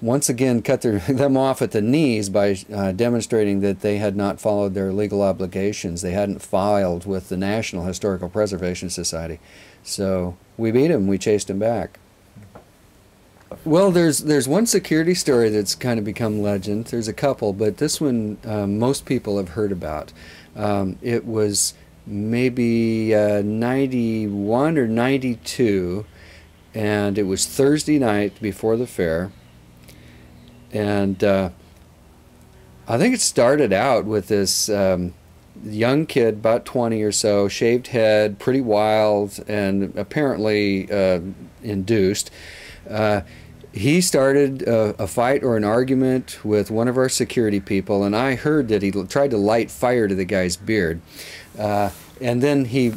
once again cut them off at the knees by demonstrating that they had not followed their legal obligations. They hadn't filed with the National Historical Preservation Society. So we beat them, we chased them back. Well, there's one security story that's kind of become legend. There's a couple, but this one most people have heard about. It was maybe 91 or 92, and it was Thursday night before the fair. And I think it started out with this young kid, about 20 or so, shaved head, pretty wild, and apparently induced. He started a fight or an argument with one of our security people, and I heard that he tried to light fire to the guy's beard. And then he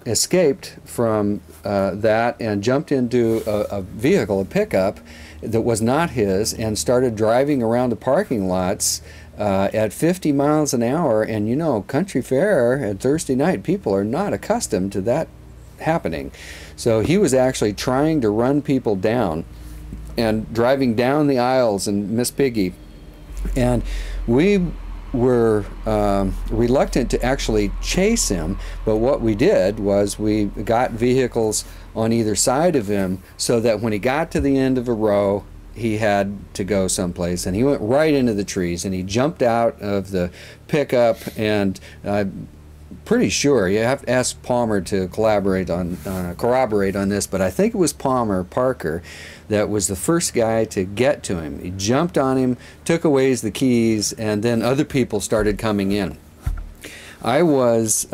escaped from that and jumped into a vehicle, a pickup, that was not his, and started driving around the parking lots at 50 miles an hour. And you know, country fair at Thursday night, people are not accustomed to that happening. So he was actually trying to run people down and driving down the aisles and Miss Piggy. And we were reluctant to actually chase him, but what we did was we got vehicles on either side of him so that when he got to the end of a row, he had to go someplace, and he went right into the trees, and he jumped out of the pickup. And pretty sure, you have to ask Palmer to corroborate on this, but I think it was Parker that was the first guy to get to him. He jumped on him, took away the keys, and then other people started coming in. I was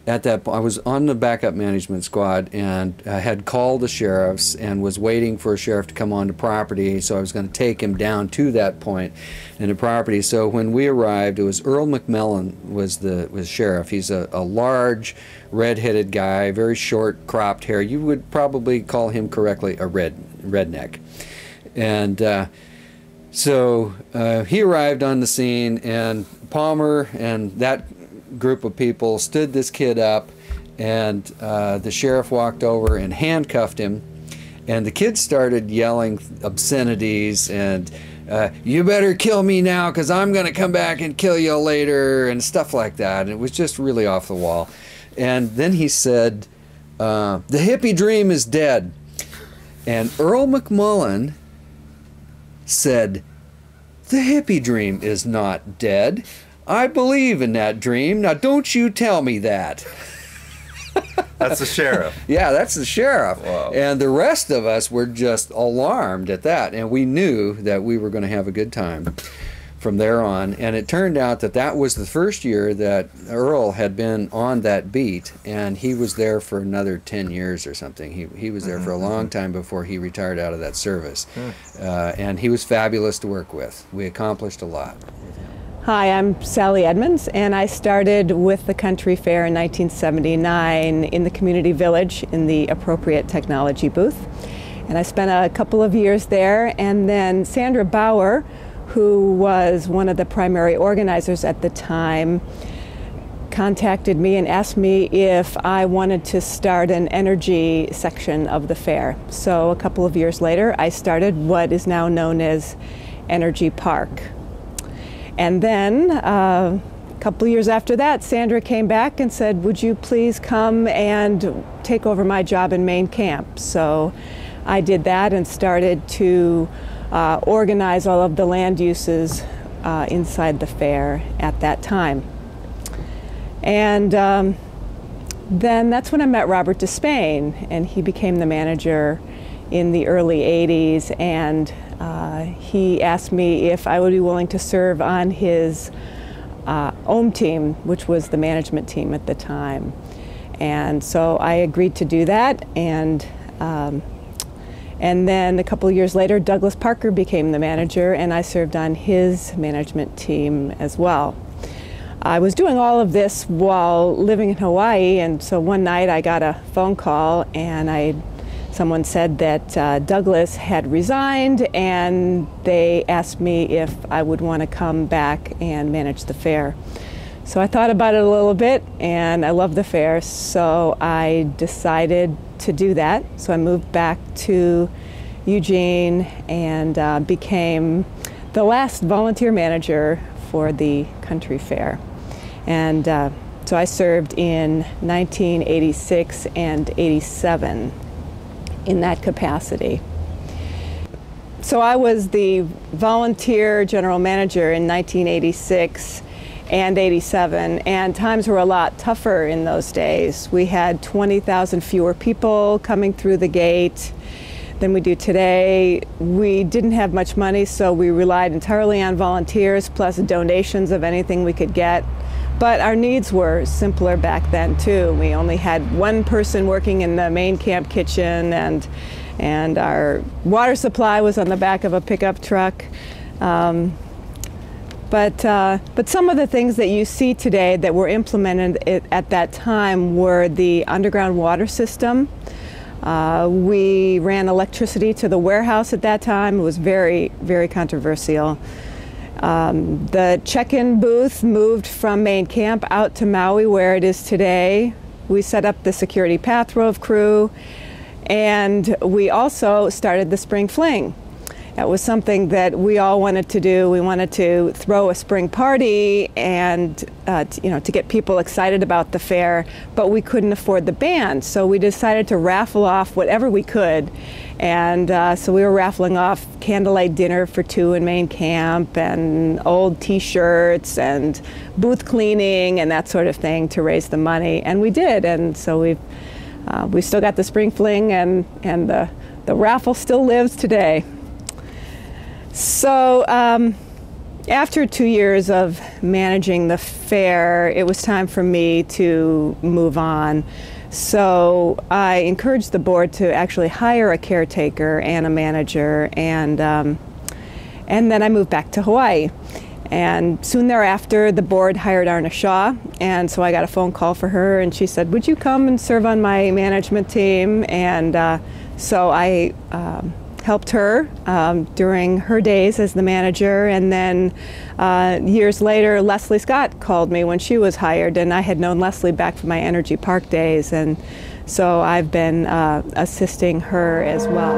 I was on the backup management squad, and I had called the sheriffs and was waiting for a sheriff to come onto property, so I was going to take him down to that point in the property. So when we arrived, it was Earl McMillan was sheriff. He's a large, red-headed guy, very short, cropped hair. You would probably call him correctly a redneck. And so he arrived on the scene, and Palmer and that group of people stood this kid up, and the sheriff walked over and handcuffed him, and the kid started yelling obscenities and you better kill me now because I'm gonna come back and kill you later and stuff like that. And it was just really off the wall. And then he said, the hippie dream is dead. And Earl McMullen said, the hippie dream is not dead. I believe in that dream. Now don't you tell me that. That's the sheriff. Yeah, that's the sheriff. Wow. And the rest of us were just alarmed at that. And we knew that we were going to have a good time from there on. And it turned out that that was the first year that Earl had been on that beat. And he was there for another 10 years or something. He was there for a long time before he retired out of that service. And he was fabulous to work with. We accomplished a lot. Hi, I'm Sally Edmonds, and I started with the Country Fair in 1979 in the community village in the appropriate technology booth. And I spent a couple of years there, and then Sandra Bauer, who was one of the primary organizers at the time, contacted me and asked me if I wanted to start an energy section of the fair. So a couple of years later, I started what is now known as Energy Park. And then a couple of years after that, Sandra came back and said, would you please come and take over my job in main camp? So I did that and started to organize all of the land uses inside the fair at that time. And then that's when I met Robert Despain, and he became the manager in the early 80s, and he asked me if I would be willing to serve on his OHM team, which was the management team at the time. And so I agreed to do that, and then a couple of years later, Douglas Parker became the manager, and I served on his management team as well. I was doing all of this while living in Hawaii, and so one night I got a phone call, and someone said that Douglas had resigned, and they asked me if I would want to come back and manage the fair. So I thought about it a little bit, and I love the fair, so I decided to do that. So I moved back to Eugene and became the last volunteer manager for the country fair. And so I served in 1986 and 87 in that capacity. So I was the volunteer general manager in 1986 and 87, and times were a lot tougher in those days. We had 20,000 fewer people coming through the gate than we do today. We didn't have much money, so we relied entirely on volunteers plus donations of anything we could get. But our needs were simpler back then too. We only had one person working in the main camp kitchen, and our water supply was on the back of a pickup truck. But some of the things that you see today that were implemented at that time were the underground water system. We ran electricity to the warehouse at that time. It was very, very controversial. The check-in booth moved from main camp out to Maui, where it is today. We set up the security patrol crew, and we also started the Spring Fling. That was something that we all wanted to do. We wanted to throw a spring party and to get people excited about the fair, but we couldn't afford the band, so we decided to raffle off whatever we could. And so we were raffling off candlelight dinner for two in main camp, and old T-shirts and booth cleaning and that sort of thing to raise the money, and we did. And so we still got the Spring Fling, and the raffle still lives today. So after 2 years of managing the fair, it was time for me to move on. So I encouraged the board to actually hire a caretaker and a manager, and then I moved back to Hawaii. And soon thereafter, the board hired Arna Shaw, and so I got a phone call for her, and she said, would you come and serve on my management team? And so I helped her during her days as the manager, and then years later Leslie Scott called me when she was hired, and I had known Leslie back from my Energy Park days, and so I've been assisting her as well.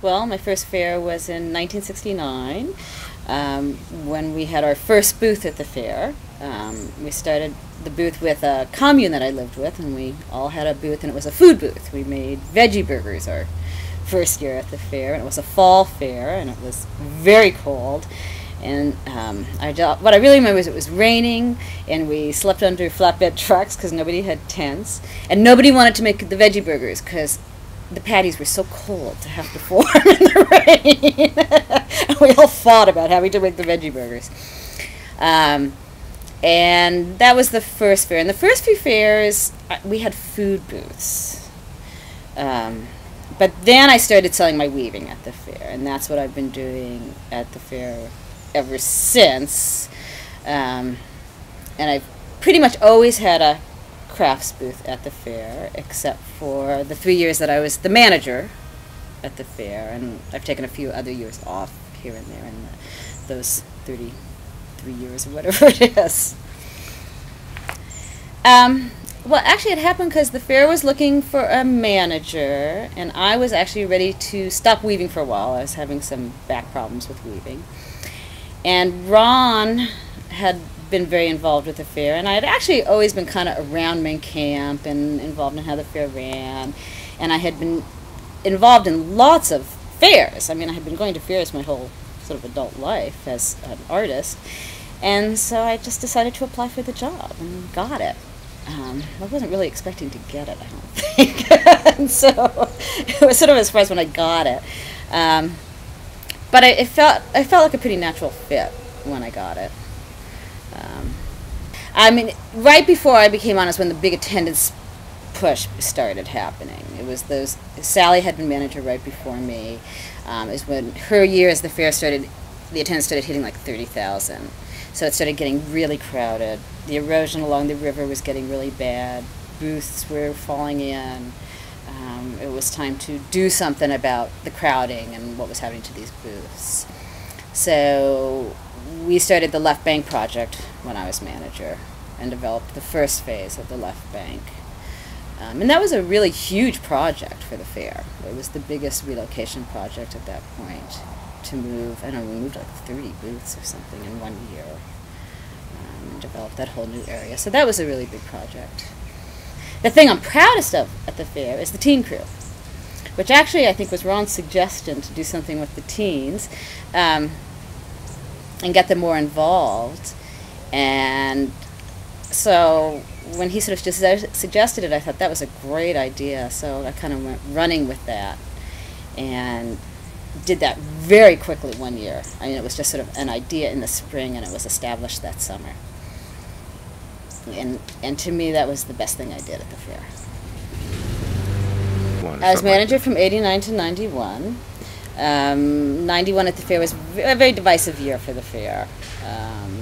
Well, my first fair was in 1969 when we had our first booth at the fair. We started the booth with a commune that I lived with, and we all had a booth, and it was a food booth. We made veggie burgers our first year at the fair, and it was a fall fair, and it was very cold. And what I really remember is it was raining, and we slept under flatbed trucks because nobody had tents, and nobody wanted to make the veggie burgers because the patties were so cold to have to form in the rain. We all fought about having to make the veggie burgers. And that was the first fair. And the first few fairs, we had food booths. But then I started selling my weaving at the fair, and that's what I've been doing at the fair ever since. And I've pretty much always had a crafts booth at the fair, except for the 3 years that I was the manager at the fair, and I've taken a few other years off here and there in those 33 years or whatever it is. Well, actually, it happened because the fair was looking for a manager, and I was actually ready to stop weaving for a while. I was having some back problems with weaving. And Ron had been very involved with the fair, and I had actually always been kind of around Main Camp and involved in how the fair ran. And I had been involved in lots of fairs. I mean, I had been going to fairs my whole sort of adult life as an artist. And so I just decided to apply for the job and got it. I wasn't really expecting to get it, I don't think. And so it was sort of a surprise when I got it. But I felt like a pretty natural fit when I got it. I mean, right before I became honest, when the big attendance push started happening, it was those. Sally had been manager right before me. Is when her year as the fair started, the attendance started hitting like 30,000. So it started getting really crowded. The erosion along the river was getting really bad. Booths were falling in. It was time to do something about the crowding and what was happening to these booths. So we started the Left Bank project when I was manager and developed the first phase of the Left Bank. And that was a really huge project for the fair. It was the biggest relocation project at that point to move. I don't know, we moved like 30 booths or something in 1 year. And developed that whole new area. So that was a really big project. The thing I'm proudest of at the fair is the teen crew, which actually I think was Ron's suggestion to do something with the teens and get them more involved. And so when he sort of just suggested it, I thought that was a great idea. So I kind of went running with that and did that very quickly 1 year. I mean, it was just sort of an idea in the spring, and it was established that summer. And to me, that was the best thing I did at the fair. I was manager from 89 to 91. 91 at the fair was a very divisive year for the fair.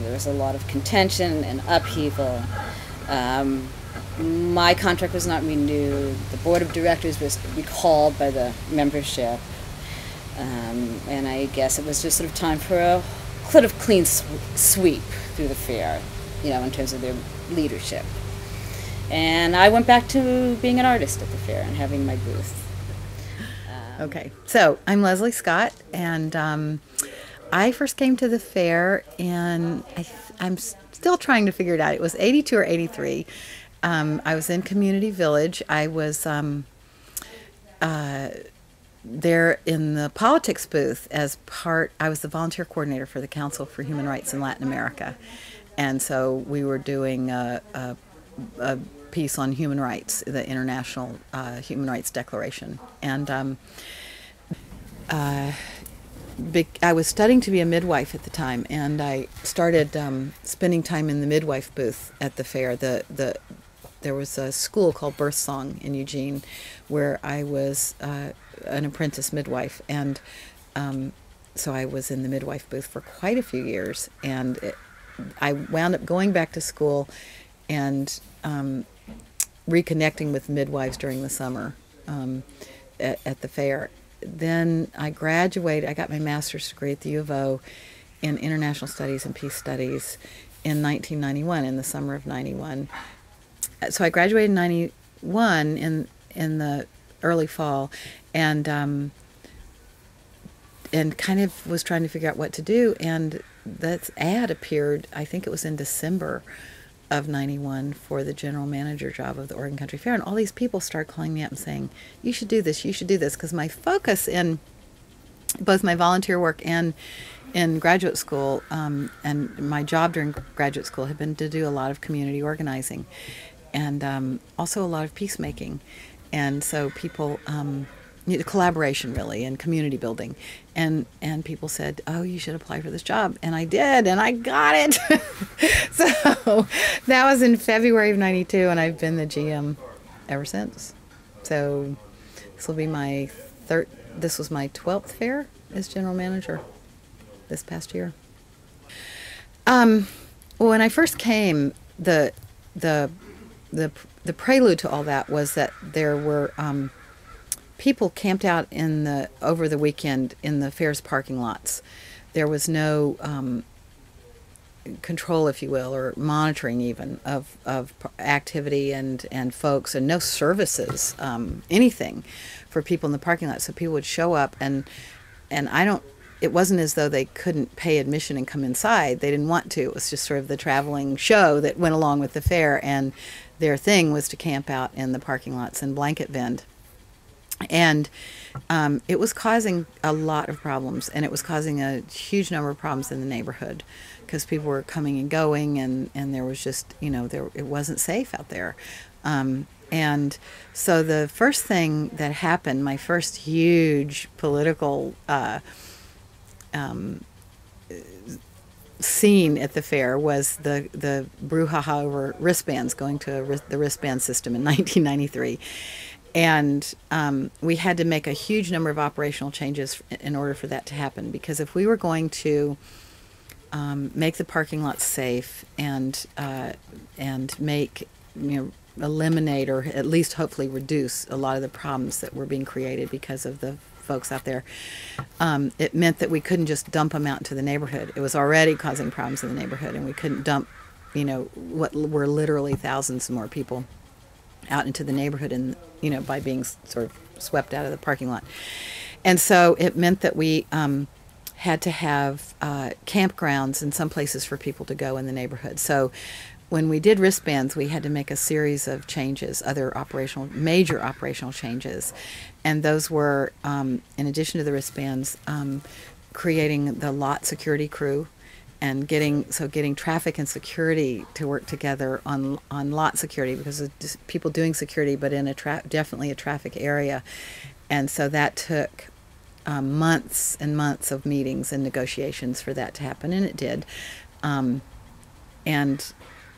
There was a lot of contention and upheaval. My contract was not renewed. The board of directors was recalled by the membership. And I guess it was just sort of time for a sort of clean sweep through the fair, you know, in terms of their leadership. And I went back to being an artist at the fair and having my booth. Okay, so I'm Leslie Scott, and I first came to the fair, and I'm still trying to figure it out. It was 82 or 83. I was in Community Village. I was there in the politics booth I was the volunteer coordinator for the Council for Human Rights in Latin America. And so we were doing a piece on human rights, the International Human Rights Declaration. And I was studying to be a midwife at the time, and I started spending time in the midwife booth at the fair. There was a school called Birthsong in Eugene where I was an apprentice midwife, and so I was in the midwife booth for quite a few years, and I wound up going back to school and reconnecting with midwives during the summer at the fair. Then I graduated. I got my master's degree at the U of O in International Studies and Peace Studies in 1991, in the summer of 91. So I graduated in 91 in the early fall, and kind of was trying to figure out what to do, and that ad appeared, I think it was in December of 91, for the general manager job of the Oregon Country Fair, and all these people started calling me up and saying, you should do this, because my focus in both my volunteer work and in graduate school, and my job during graduate school had been to do a lot of community organizing, and also a lot of peacemaking. And so people, collaboration really, and community building. And people said, oh, you should apply for this job. And I did, and I got it. So that was in February of 92, and I've been the GM ever since. So this will be this was my 12th fair as general manager this past year. Well, when I first came, the prelude to all that was that there were people camped out over the weekend in the fair's parking lots there was no control, if you will, or monitoring even of activity and folks, and no services, anything for people in the parking lot. So people would show up, and it wasn't as though they couldn't pay admission and come inside. They didn't want to. It was just sort of the traveling show that went along with the fair, and their thing was to camp out in the parking lots and blanket vend. And it was causing a lot of problems, and it was causing a huge number of problems in the neighborhood, because people were coming and going, and there was just, it wasn't safe out there. And so the first thing that happened, my first huge political scene at the fair, was the brouhaha over wristbands, going to the wristband system in 1993. And we had to make a huge number of operational changes in order for that to happen, because if we were going to make the parking lots safe and make, eliminate, or at least hopefully reduce a lot of the problems that were being created because of the folks out there, it meant that we couldn't just dump them out into the neighborhood. It was already causing problems in the neighborhood, and we couldn't dump, what were literally thousands more people out into the neighborhood, and by being sort of swept out of the parking lot. And so it meant that we had to have campgrounds in some places for people to go in the neighborhood. So when we did wristbands, we had to make a series of changes, major operational changes. And those were, in addition to the wristbands, creating the lot security crew, and getting traffic and security to work together on lot security, because of just people doing security, but in definitely a traffic area. And so that took months and months of meetings and negotiations for that to happen, and it did. And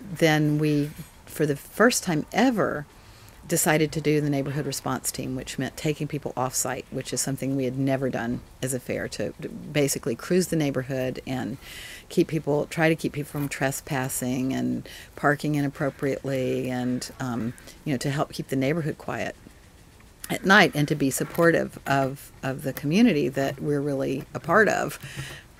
then we, for the first time ever, decided to do the neighborhood response team, which meant taking people off-site, which is something we had never done as a fair, to basically cruise the neighborhood and try to keep people from trespassing and parking inappropriately, and to help keep the neighborhood quiet at night, and to be supportive of the community that we're really a part of,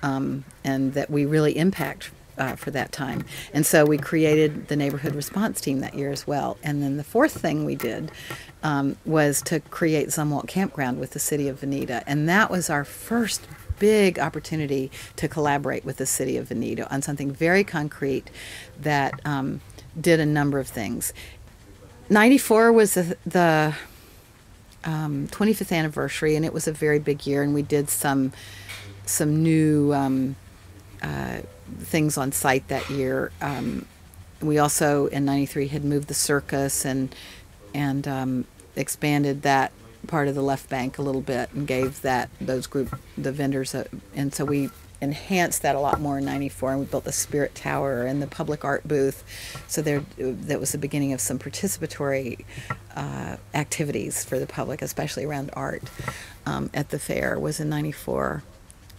and that we really impact for that time. And so we created the neighborhood response team that year as well. And then the fourth thing we did was to create Zumwalt Campground with the city of Veneta. And that was our first big opportunity to collaborate with the city of Veneta on something very concrete that did a number of things. 94 was the 25th anniversary, and it was a very big year, and we did some new things on site that year. We also, in 93, had moved the circus and expanded that part of the left bank a little bit, and gave the vendors, and so we enhanced that a lot more in 94, and we built the Spirit Tower and the public art booth. So that was the beginning of some participatory activities for the public, especially around art, at the fair, was in 94.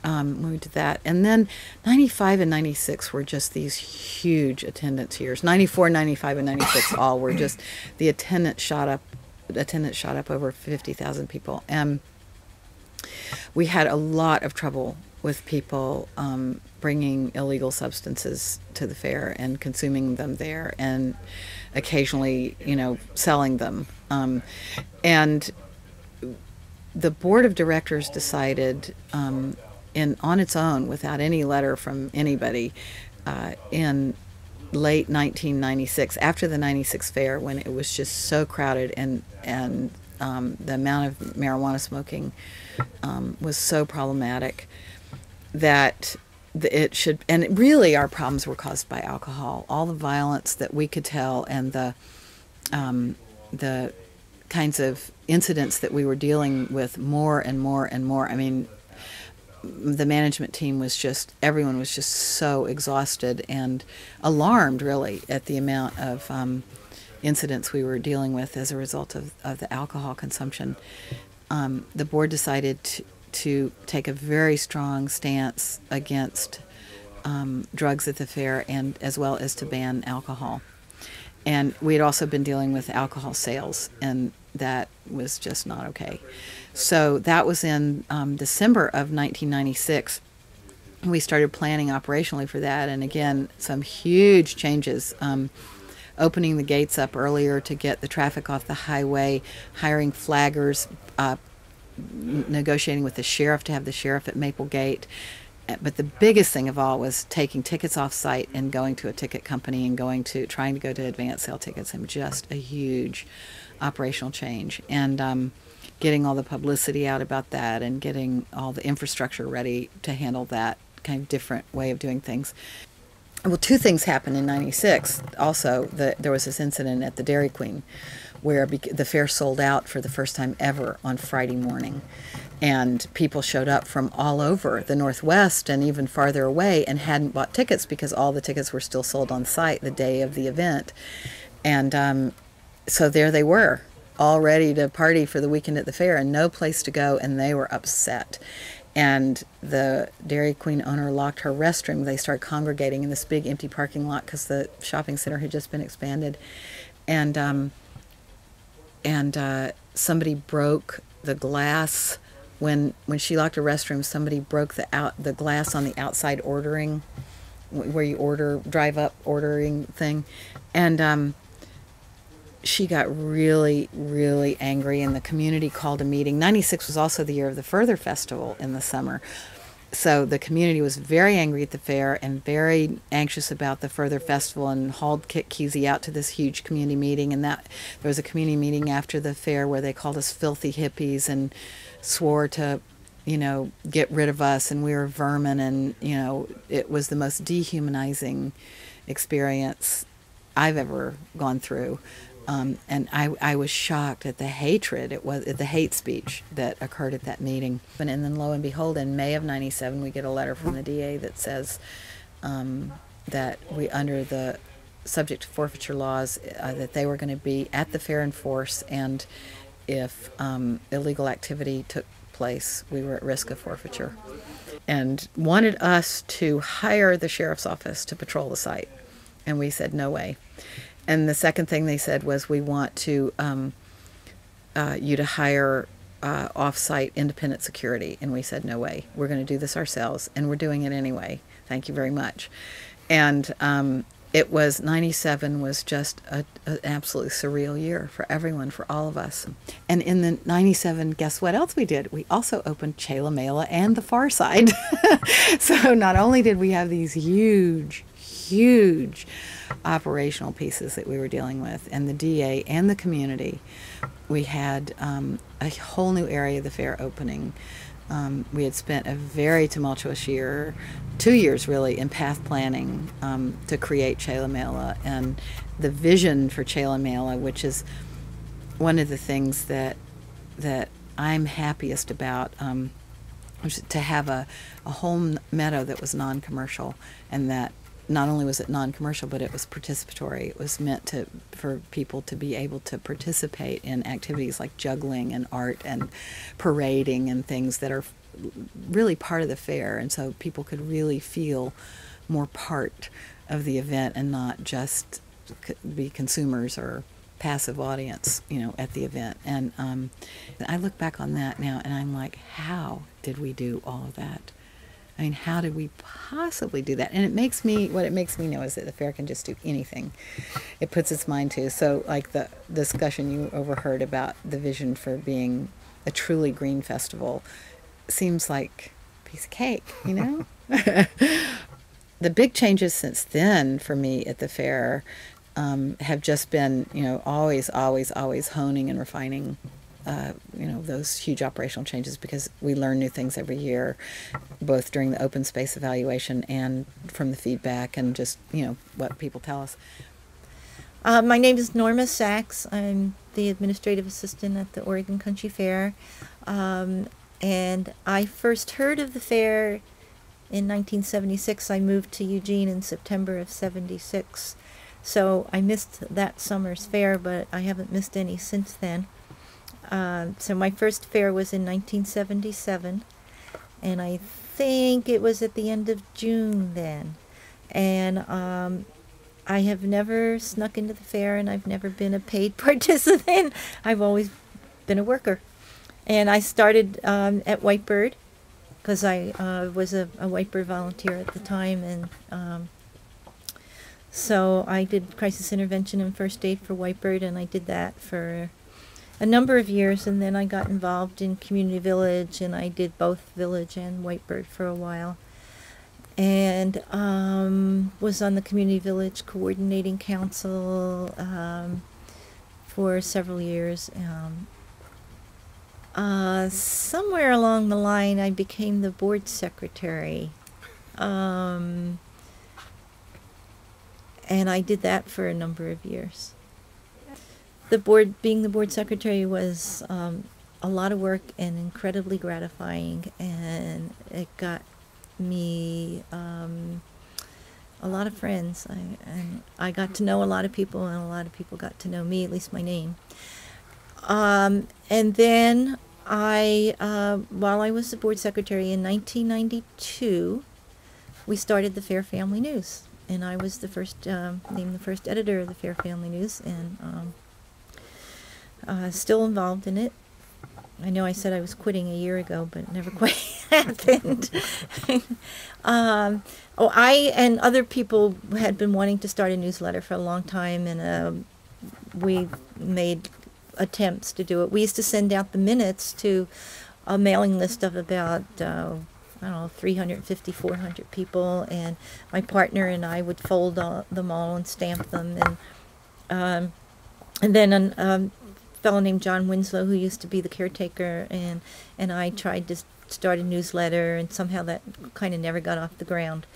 When we did that. And then 95 and 96 were just these huge attendance years. 94, 95, and 96 all were just, the attendance shot up over 50,000 people. And we had a lot of trouble with people bringing illegal substances to the fair and consuming them there, and occasionally, selling them. And the board of directors decided, on its own, without any letter from anybody, in late 1996, after the 96 fair, when it was just so crowded, and the amount of marijuana smoking was so problematic, that and really our problems were caused by alcohol. All the violence that we could tell, and the kinds of incidents that we were dealing with more and more and more. I mean, the management team everyone was just so exhausted and alarmed, really, at the amount of incidents we were dealing with as a result of the alcohol consumption. The board decided to take a very strong stance against drugs at the fair, and as well as to ban alcohol. And we had also been dealing with alcohol sales, and that was just not okay. So that was in December of 1996. we started planning operationally for that. And again, some huge changes. Opening the gates up earlier to get the traffic off the highway, hiring flaggers, negotiating with the sheriff to have the sheriff at Maple Gate. But the biggest thing of all was taking tickets off site and going to a ticket company and trying to go to advance sale tickets, and just a huge operational change. And getting all the publicity out about that and getting all the infrastructure ready to handle that kind of different way of doing things. Well, two things happened in '96. Also, there was this incident at the Dairy Queen where the fair sold out for the first time ever on Friday morning. And people showed up from all over the Northwest and even farther away and hadn't bought tickets because all the tickets were still sold on site the day of the event. And so there they were, all ready to party for the weekend at the fair and no place to go, and they were upset. And the Dairy Queen owner locked her restroom. They started congregating in this big empty parking lot because the shopping center had just been expanded. And somebody broke the glass. When she locked her restroom, somebody broke the glass on the outside ordering, where you drive up ordering thing. And she got really, really angry, and the community called a meeting. '96 was also the year of the Further Festival in the summer. So the community was very angry at the fair and very anxious about the Further Festival, and hauled Kit Kesey out to this huge community meeting. And there was a community meeting after the fair where they called us filthy hippies and swore to, get rid of us, and we were vermin. And, it was the most dehumanizing experience I've ever gone through. And I was shocked at the hatred, the hate speech that occurred at that meeting. And then lo and behold, in May of '97, we get a letter from the DA that says that we, under the subject to forfeiture laws, that they were going to be at the fair in force, and if illegal activity took place, we were at risk of forfeiture. And wanted us to hire the sheriff's office to patrol the site. And we said, no way. And the second thing they said was, we want to you to hire off-site independent security. And we said, no way. We're going to do this ourselves, and we're doing it anyway. Thank you very much. And it was, '97 was just an absolutely surreal year for everyone, for all of us. And in the '97, guess what else we did? We also opened Chela Mela and the Far Side. So not only did we have these huge operational pieces that we were dealing with, and the DA and the community, we had a whole new area of the fair opening. We had spent a very tumultuous year, 2 years really, in path planning to create Chela Mela, and the vision for Chela Mela, which is one of the things that I'm happiest about, was to have a whole meadow that was non-commercial, and that not only was it non-commercial, but it was participatory. It was meant for people to be able to participate in activities like juggling and art and parading and things that are really part of the fair. And so people could really feel more part of the event and not just be consumers or passive audience, at the event. And I look back on that now and I'm like, how did we do all of that? I mean, how did we possibly do that? And what it makes me know is that the fair can just do anything it puts its mind to. So, like the discussion you overheard about the vision for being a truly green festival seems like a piece of cake, The big changes since then for me at the fair have just been, always honing and refining those huge operational changes, because we learn new things every year, both during the open space evaluation and from the feedback and just, what people tell us. My name is Norma Sachs. I'm the administrative assistant at the Oregon Country Fair. And I first heard of the fair in 1976. I moved to Eugene in September of '76. So I missed that summer's fair, but I haven't missed any since then. So my first fair was in 1977, and I think it was at the end of June then. And I have never snuck into the fair, and I've never been a paid participant. I've always been a worker. And I started at Whitebird because I was a Whitebird volunteer at the time, and so I did crisis intervention and first aid for Whitebird, and I did that for a number of years, and then I got involved in Community Village, and I did both Village and Whitebird for a while, and was on the Community Village Coordinating Council for several years. Somewhere along the line, I became the board secretary, and I did that for a number of years. Being the board secretary was a lot of work and incredibly gratifying, and it got me a lot of friends, and I got to know a lot of people, and a lot of people got to know me, at least my name. And then while I was the board secretary in 1992, we started the Fair Family News, and I was the first, named the first editor of the Fair Family News, and still involved in it. I know I said I was quitting a year ago, but it never quite happened. I and other people had been wanting to start a newsletter for a long time, and we made attempts to do it. We used to send out the minutes to a mailing list of about, I don't know, 350, 400 people, and my partner and I would fold them all and stamp them, and then a fellow named John Winslow, who used to be the caretaker, and I tried to start a newsletter, and somehow that kind of never got off the ground.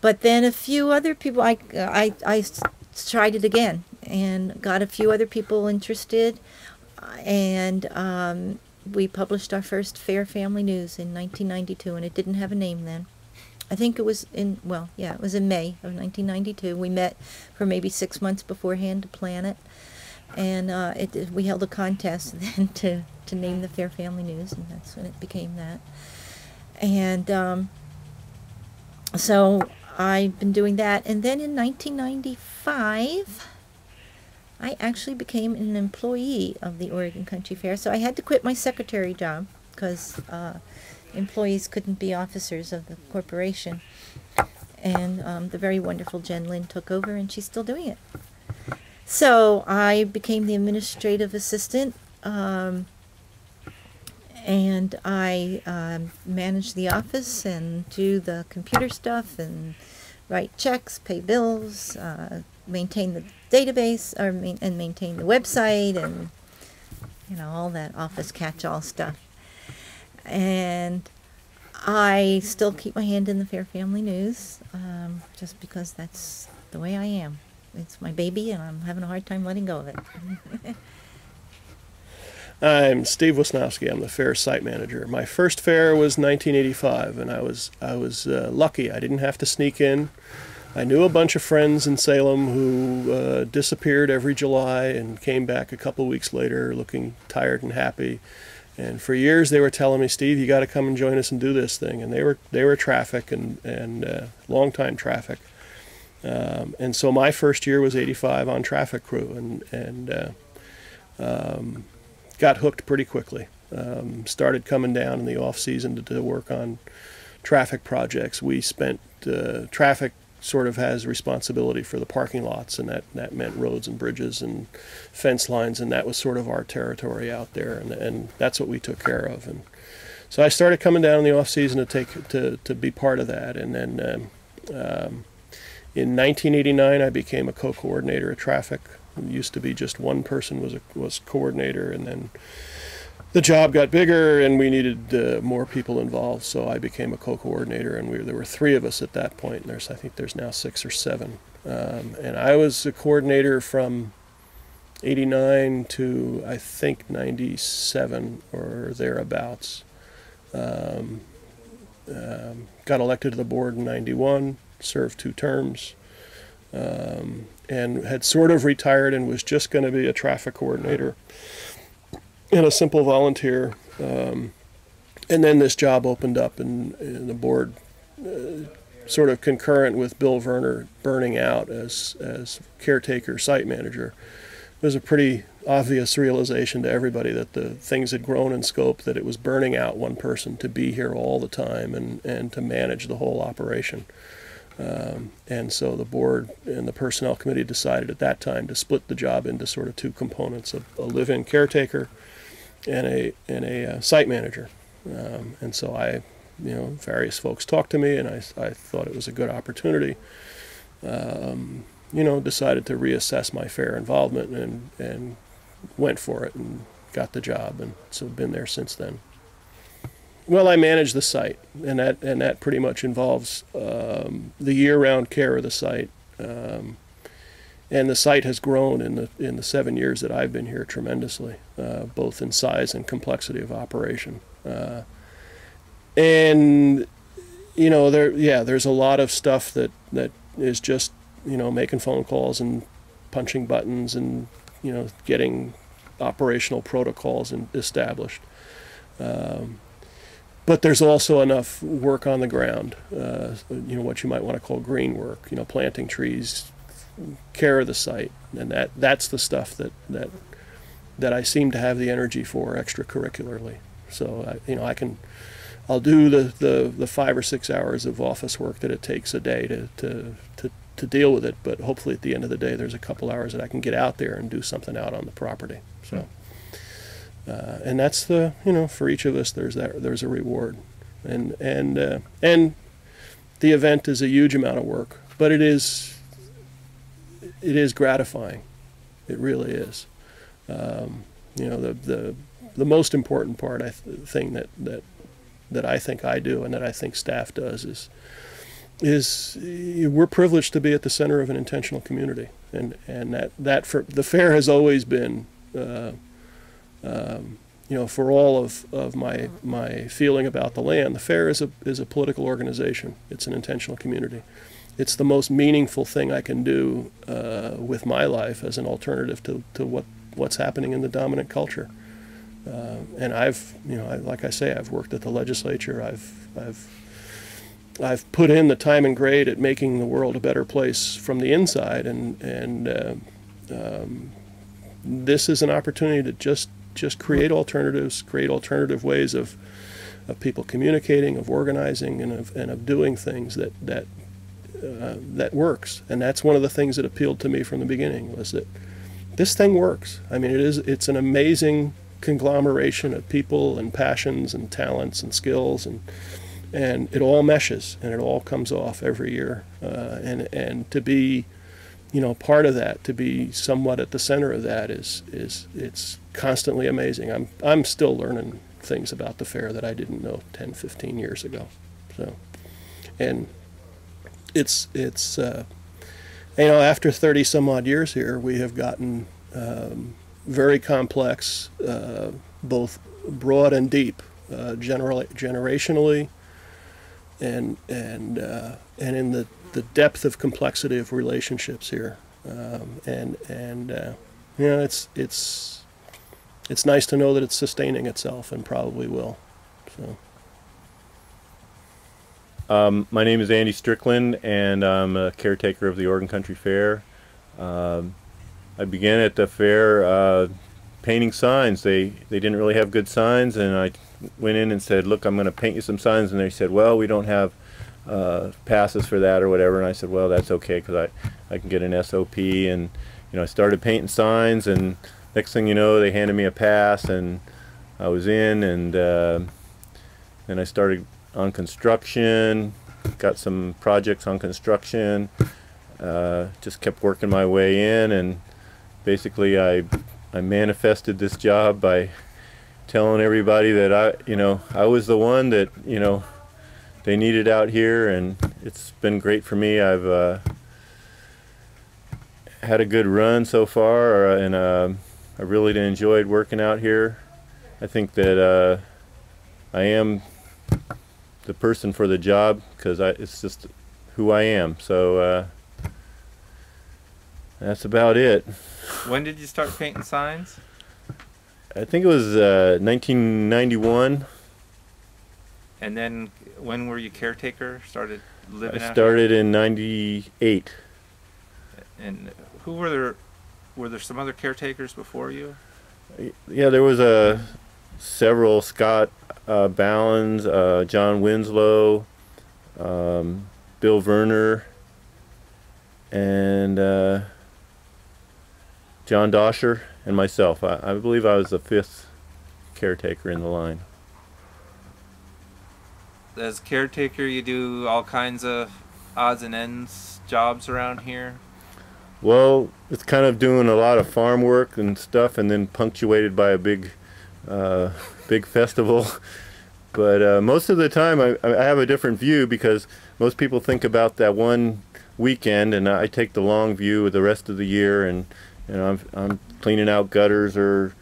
But then a few other people, I tried it again and got a few other people interested, and we published our first Fair Family News in 1992, and it didn't have a name then. I think it was in, well, yeah, it was in May of 1992. We met for maybe 6 months beforehand to plan it, and we held a contest then to name the Fair Family News, and that's when it became that. And so I've been doing that, and then in 1995, I actually became an employee of the Oregon Country Fair. So I had to quit my secretary job because employees couldn't be officers of the corporation. And the very wonderful Jen Lynn took over, and she's still doing it. So I became the administrative assistant, and I manage the office and do the computer stuff and write checks, pay bills, maintain the database, and maintain the website, and all that office catch-all stuff. And I still keep my hand in the Fair Family News, just because that's the way I am. It's my baby, and I'm having a hard time letting go of it. I'm Steve Wisnowski. I'm the fair site manager. My first fair was 1985, and I was lucky. I didn't have to sneak in. I knew a bunch of friends in Salem who disappeared every July and came back a couple weeks later looking tired and happy. And for years they were telling me, Steve, you got to come and join us and do this thing. And they were traffic and long time traffic. And so my first year was 85 on traffic crew, and got hooked pretty quickly. Started coming down in the off season to work on traffic projects. We spent traffic sort of has responsibility for the parking lots, and that meant roads and bridges and fence lines, and that was sort of our territory out there, and that's what we took care of. And so I started coming down in the off season to be part of that, and then in 1989 I became a co-coordinator of traffic. It used to be just one person was coordinator, and then the job got bigger and we needed more people involved, so I became a co-coordinator, and there were 3 of us at that point, and I think there's now 6 or 7. And I was a coordinator from 89 to I think 97 or thereabouts. Got elected to the board in 91, served 2 terms, and had sort of retired and was just going to be a traffic coordinator and a simple volunteer, and then this job opened up, and the board, sort of concurrent with Bill Werner burning out as caretaker site manager, was a pretty obvious realization to everybody that the things had grown in scope, that it was burning out one person to be here all the time and to manage the whole operation. And so the board and the personnel committee decided at that time to split the job into sort of two components: a live-in caretaker and a site manager. And so various folks talked to me, and I thought it was a good opportunity. Decided to reassess my fair involvement and went for it and got the job, and so been there since then. Well, I manage the site, and that pretty much involves the year-round care of the site. And the site has grown in the 7 years that I've been here tremendously, both in size and complexity of operation. There's a lot of stuff that is just making phone calls and punching buttons and getting operational protocols established. But there's also enough work on the ground, what you might want to call green work, planting trees, care of the site, and that's the stuff that I seem to have the energy for extracurricularly. So I'll do the 5 or 6 hours of office work that it takes a day to deal with it, but hopefully at the end of the day there's a couple hours that I can get out there and do something out on the property. So. And that's for each of us there's a reward, and the event is a huge amount of work, but it is gratifying. It really is. The most important part, thing that I think I do and that I think staff does is we're privileged to be at the center of an intentional community, and that for the fair has always been. For all of my feeling about the land, the fair is a political organization. It's an intentional community. It's the most meaningful thing I can do with my life as an alternative to what's happening in the dominant culture. And like I say, I've worked at the legislature. I've put in the time and grade at making the world a better place from the inside, and this is an opportunity to just create alternatives, create alternative ways of people communicating, of organizing, and of doing things that works. And that's one of the things that appealed to me from the beginning, was that this thing works. I mean, it's an amazing conglomeration of people and passions and talents and skills, and it all meshes and it all comes off every year. And to be part of that, to be somewhat at the center of that it's constantly amazing. I'm still learning things about the fair that I didn't know 10, 15 years ago. So, and it's after 30 some odd years here, we have gotten very complex, both broad and deep, generationally, and in the depth of complexity of relationships here, it's nice to know that it's sustaining itself and probably will. So. My name is Andy Strickland, and I'm a caretaker of the Oregon Country Fair. I began at the fair painting signs. They didn't really have good signs, and I went in and said, "Look, I'm going to paint you some signs." And they said, "Well, we don't have passes for that or whatever." And I said, "Well, that's okay, because I can get an SOP." And I started painting signs, and next thing you know, they handed me a pass, and I was in, and then I started on construction, got some projects on construction, just kept working my way in, and basically I manifested this job by telling everybody that I was the one that they needed out here, and it's been great for me. I've had a good run so far, and I really enjoyed working out here. I think that I am the person for the job, because it's just who I am. So that's about it. When did you start painting signs? I think it was 1991. And then when were you caretaker? Started living out I started here? in 98. And who were were there some other caretakers before you? Yeah, there was several. Scott Ballins, John Winslow, Bill Werner, and John Dosher, and myself. I believe I was the 5th caretaker in the line. As caretaker, you do all kinds of odds and ends jobs around here? Well, it's kind of doing a lot of farm work and stuff, and then punctuated by a big festival. But most of the time I have a different view, because most people think about that one weekend, and I take the long view of the rest of the year, and I'm cleaning out gutters, or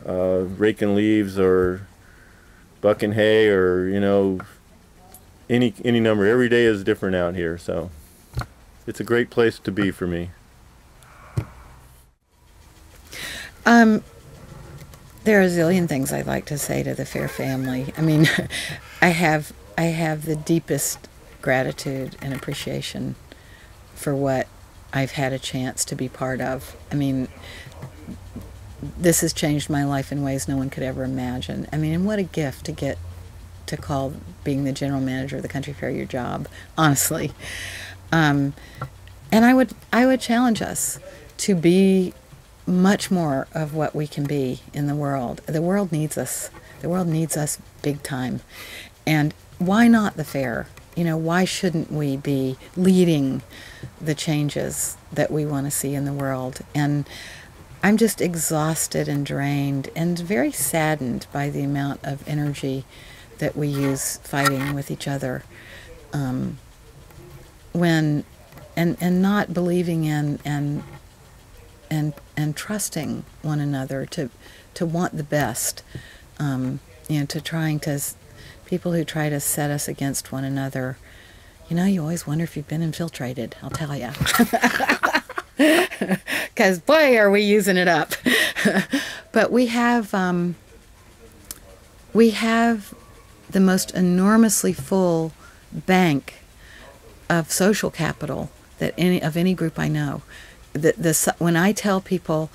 raking leaves, or bucking hay, or any number. Every day is different out here, so it's a great place to be for me. There are a zillion things I'd like to say to the Fair family. I mean, I have the deepest gratitude and appreciation for what I've had a chance to be part of. I mean, this has changed my life in ways no one could ever imagine. I mean, and what a gift to get to call being the general manager of the Country Fair your job, honestly. And I would challenge us to be much more of what we can be in the world. The world needs us. The world needs us big time. And why not the fair? Why shouldn't we be leading the changes that we want to see in the world? And I'm just exhausted and drained and very saddened by the amount of energy that we use fighting with each other, when and not believing in and trusting one another to want the best, to trying to, people who try to set us against one another. You always wonder if you've been infiltrated, I'll tell you. Because boy, are we using it up. But we have the most enormously full bank of social capital that any group I know. When I tell people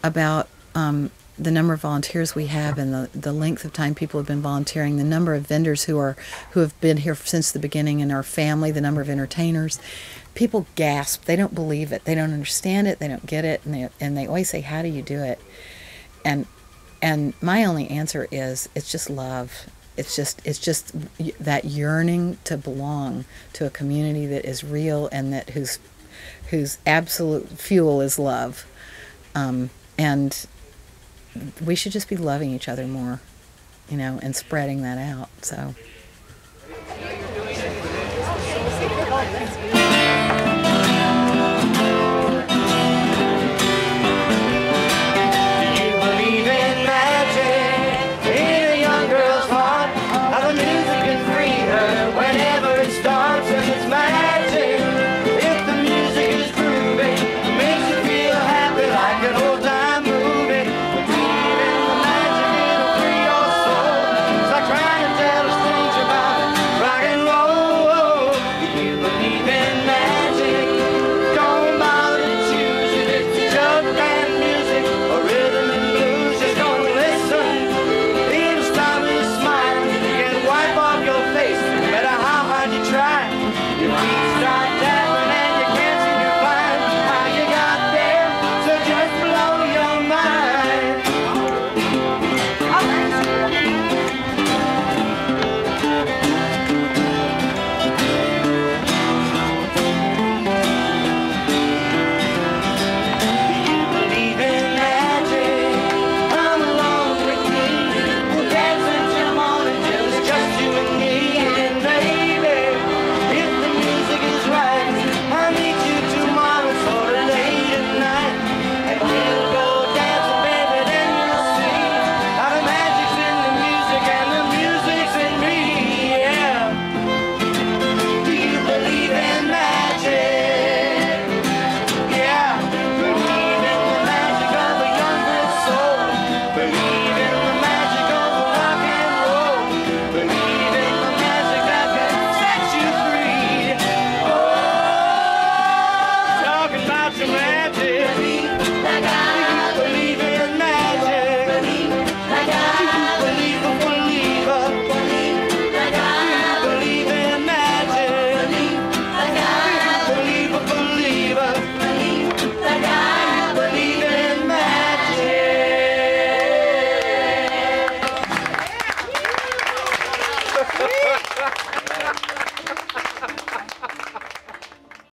about the number of volunteers we have, and the length of time people have been volunteering, the number of vendors who have been here since the beginning in our family, the number of entertainers, people gasp. They don't believe it. They don't understand it. They don't get it, and they always say, "How do you do it?" And my only answer is, it's just love. It's just that yearning to belong to a community that is real, and that whose absolute fuel is love. And we should just be loving each other more, and spreading that out. So